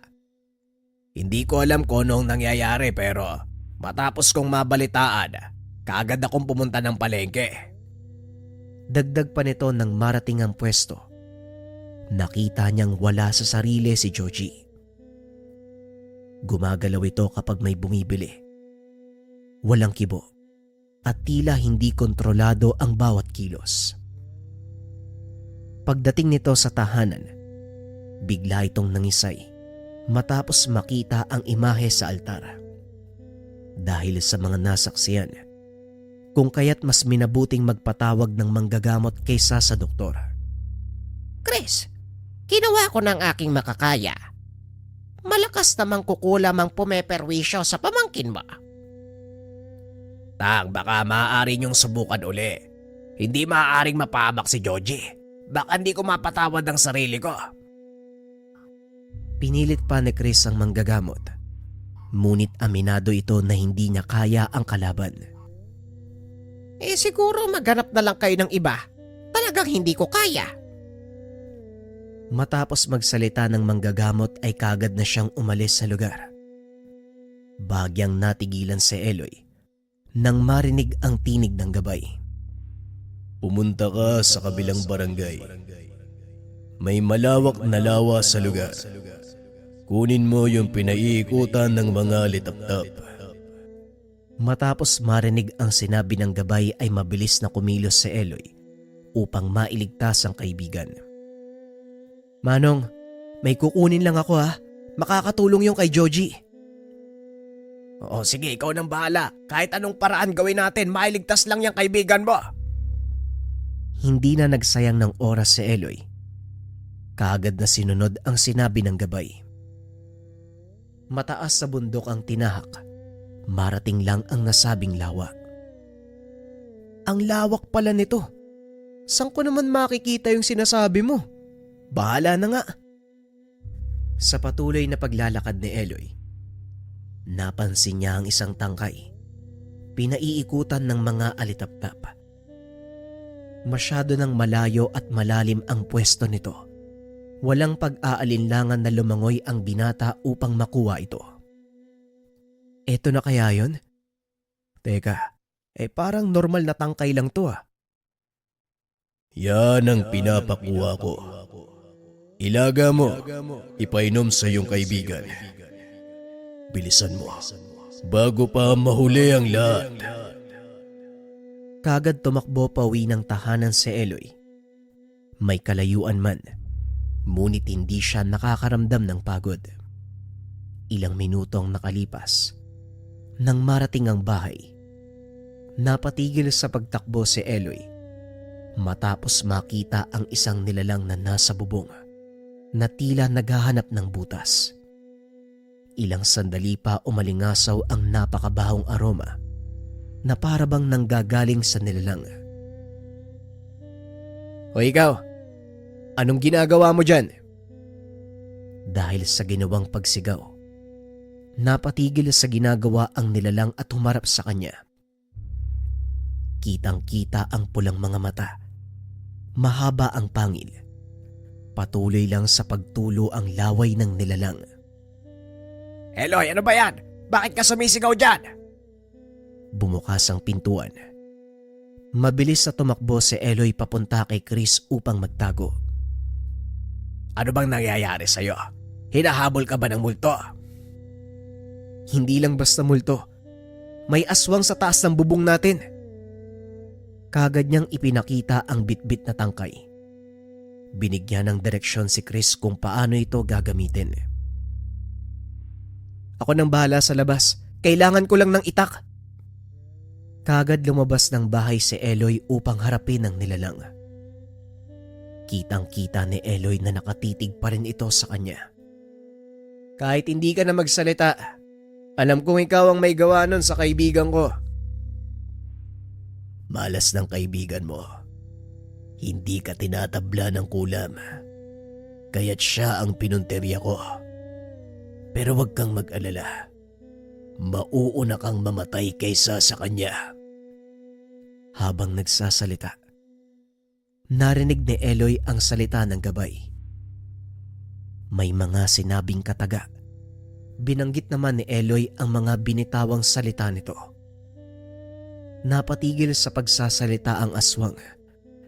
Hindi ko alam kung anong nangyayari pero matapos kong mabalitaan, kaagad akong pumunta ng palengke. Dagdag pa nito nang marating ang pwesto. Nakita niyang wala sa sarili si Georgie. Gumagalaw ito kapag may bumibili. Walang kibo at tila hindi kontrolado ang bawat kilos. Pagdating nito sa tahanan, bigla itong nangisay matapos makita ang imahe sa altar. Dahil sa mga nasaksiyan, kung kaya't mas minabuting magpatawag ng manggagamot kaysa sa doktor. Chris, ginawa ko ng aking makakaya. Malakas namang kukulam ang pumeperwisyo sa pamangkin mo. Tang, baka maaari niyong subukan uli. Hindi maaaring mapahamak si Georgie. Baka hindi ko mapatawad ang sarili ko. Pinilit pa ni Chris ang manggagamot. Ngunit aminado ito na hindi niya kaya ang kalaban. Siguro maghanap na lang kayo ng iba. Talagang hindi ko kaya. Matapos magsalita ng manggagamot ay kagad na siyang umalis sa lugar. Bagyang natigilan si Eloy nang marinig ang tinig ng gabay. Pumunta ka sa kabilang barangay. May malawak na lawa sa lugar. Kunin mo yung pinaiikutan ng mga litap-tap. Matapos marinig ang sinabi ng gabay ay mabilis na kumilos si Eloy upang mailigtas ang kaibigan. Manong, may kukunin lang ako ha. Makakatulong yung kay Georgie. Oo, sige, ikaw nang bahala. Kahit anong paraan gawin natin, mailigtas lang yung kaibigan mo. Hindi na nagsayang ng oras si Eloy. Kaagad na sinunod ang sinabi ng gabay. Mataas sa bundok ang tinahak. Marating lang ang nasabing lawa. Ang lawak pala nito. Saan ko naman makikita yung sinasabi mo? Bahala na nga. Sa patuloy na paglalakad ni Eloy, napansin niya ang isang tangkay. Pinaiikutan ng mga alitaptap. Masyado nang malayo at malalim ang pwesto nito. Walang pag-aalinlangan na lumangoy ang binata upang makuha ito. Eto na kaya yon? Teka, parang normal na tangkay lang to ah. Yan ang pinapakuha ko. Ilaga mo, ipainom sa iyong kaibigan. Bilisan mo, bago pa mahuli ang lahat. Kagad tumakbo pauwi ng tahanan si Eloy. May kalayuan man, ngunit hindi siya nakakaramdam ng pagod. Ilang minutong nakalipas, nang marating ang bahay, napatigil sa pagtakbo si Eloy matapos makita ang isang nilalang na nasa bubong na tila naghahanap ng butas. Ilang sandali pa umalingasaw ang napakabahong aroma na parabang nanggagaling sa nilalang. O ikaw, anong ginagawa mo dyan? Dahil sa ginawang pagsigaw, napatigil sa ginagawa ang nilalang at humarap sa kanya. Kitang-kita ang pulang mga mata. Mahaba ang pangil. Patuloy lang sa pagtulo ang laway ng nilalang. Eloy, ano ba yan? Bakit ka sumisigaw dyan? Bumukas ang pintuan. Mabilis na tumakbo si Eloy papunta kay Chris upang magtago. Ano bang nangyayari sa'yo? Hinahabol ka ba ng multo? Hindi lang basta multo. May aswang sa taas ng bubong natin. Kagad niyang ipinakita ang bitbit na tangkay. Binigyan ng direksyon si Chris kung paano ito gagamitin. Ako nang bahala sa labas. Kailangan ko lang ng itak. Kagad lumabas ng bahay si Eloy upang harapin ang nilalang. Kitang-kita ni Eloy na nakatitig pa rin ito sa kanya. Kahit hindi ka na magsalita, alam kong ikaw ang may gawa nun sa kaibigan ko. Malas ng kaibigan mo. Hindi ka tinatabla ng kulam. Kaya't siya ang pinunterya ko. Pero wag kang mag-alala. Mauuna kang mamatay kaysa sa kanya. Habang nagsasalita, narinig ni Eloy ang salita ng gabay. May mga sinabing kataga. Binanggit naman ni Eloy ang mga binitawang salita nito. Napatigil sa pagsasalita ang aswang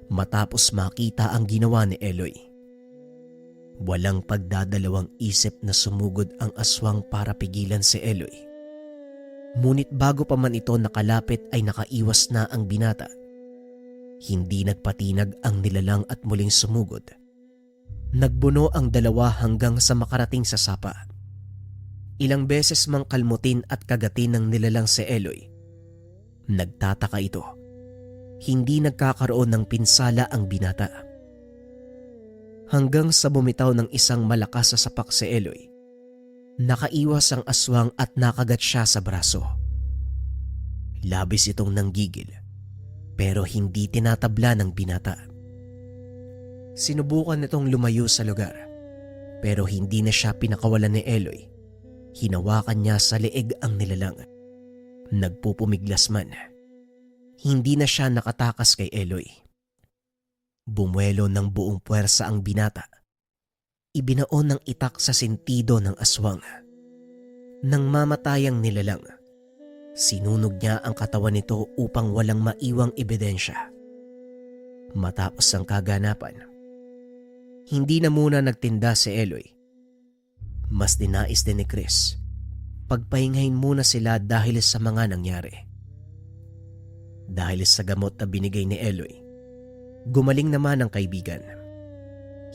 matapos makita ang ginawa ni Eloy. Walang pagdadalawang isip na sumugod ang aswang para pigilan si Eloy. Ngunit bago pa man ito nakalapit ay nakaiwas na ang binata. Hindi nagpatinag ang nilalang at muling sumugod. Nagbuno ang dalawa hanggang sa makarating sa sapa. Ilang beses mang kalmutin at kagatin ng nilalang si Eloy. Nagtataka ito. Hindi nagkakaroon ng pinsala ang binata. Hanggang sa bumitaw ng isang malakas sa sapak si Eloy. Nakaiwas ang aswang at nakagat siya sa braso. Labis itong nanggigil pero hindi tinatabla ng binata. Sinubukan nitong lumayo sa lugar pero hindi na siya pinakawalan ni Eloy. Hinawakan niya sa leeg ang nilalang. Nagpupumiglas man. Hindi na siya nakatakas kay Eloy. Bumuelo ng buong puwersa ang binata. Ibinaon ng itak sa sentido ng aswang. Nang mamatayang nilalang, sinunog niya ang katawan nito upang walang maiwang ebidensya. Matapos ang kaganapan, hindi na muna nagtinda si Eloy. Mas dinais din ni Chris. Pagpahingahin muna sila dahil sa mga nangyari. Dahil sa gamot na binigay ni Eloy, gumaling naman ang kaibigan.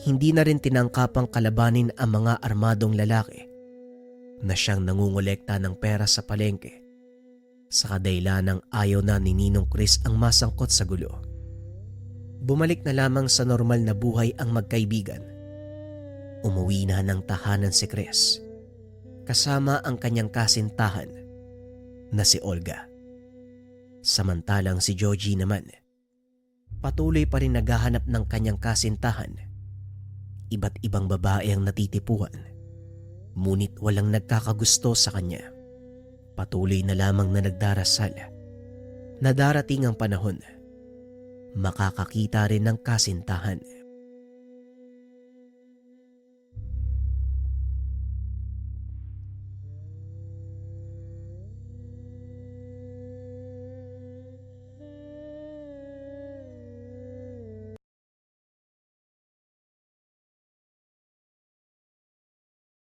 Hindi na rin tinangkapang kalabanin ang mga armadong lalaki na siyang nangungolekta ng pera sa palengke sa kadahilanang ayaw na ni Ninong Chris ang masangkot sa gulo. Bumalik na lamang sa normal na buhay ang magkaibigan. Umuwi na ng tahanan si Chris kasama ang kanyang kasintahan na si Olga. Samantalang si Georgie naman, patuloy pa rin naghahanap ng kanyang kasintahan. Iba't ibang babae ang natitipuan, ngunit walang nagkakagusto sa kanya. Patuloy na lamang na nagdarasal na darating ang panahon makakakita rin ng kasintahan.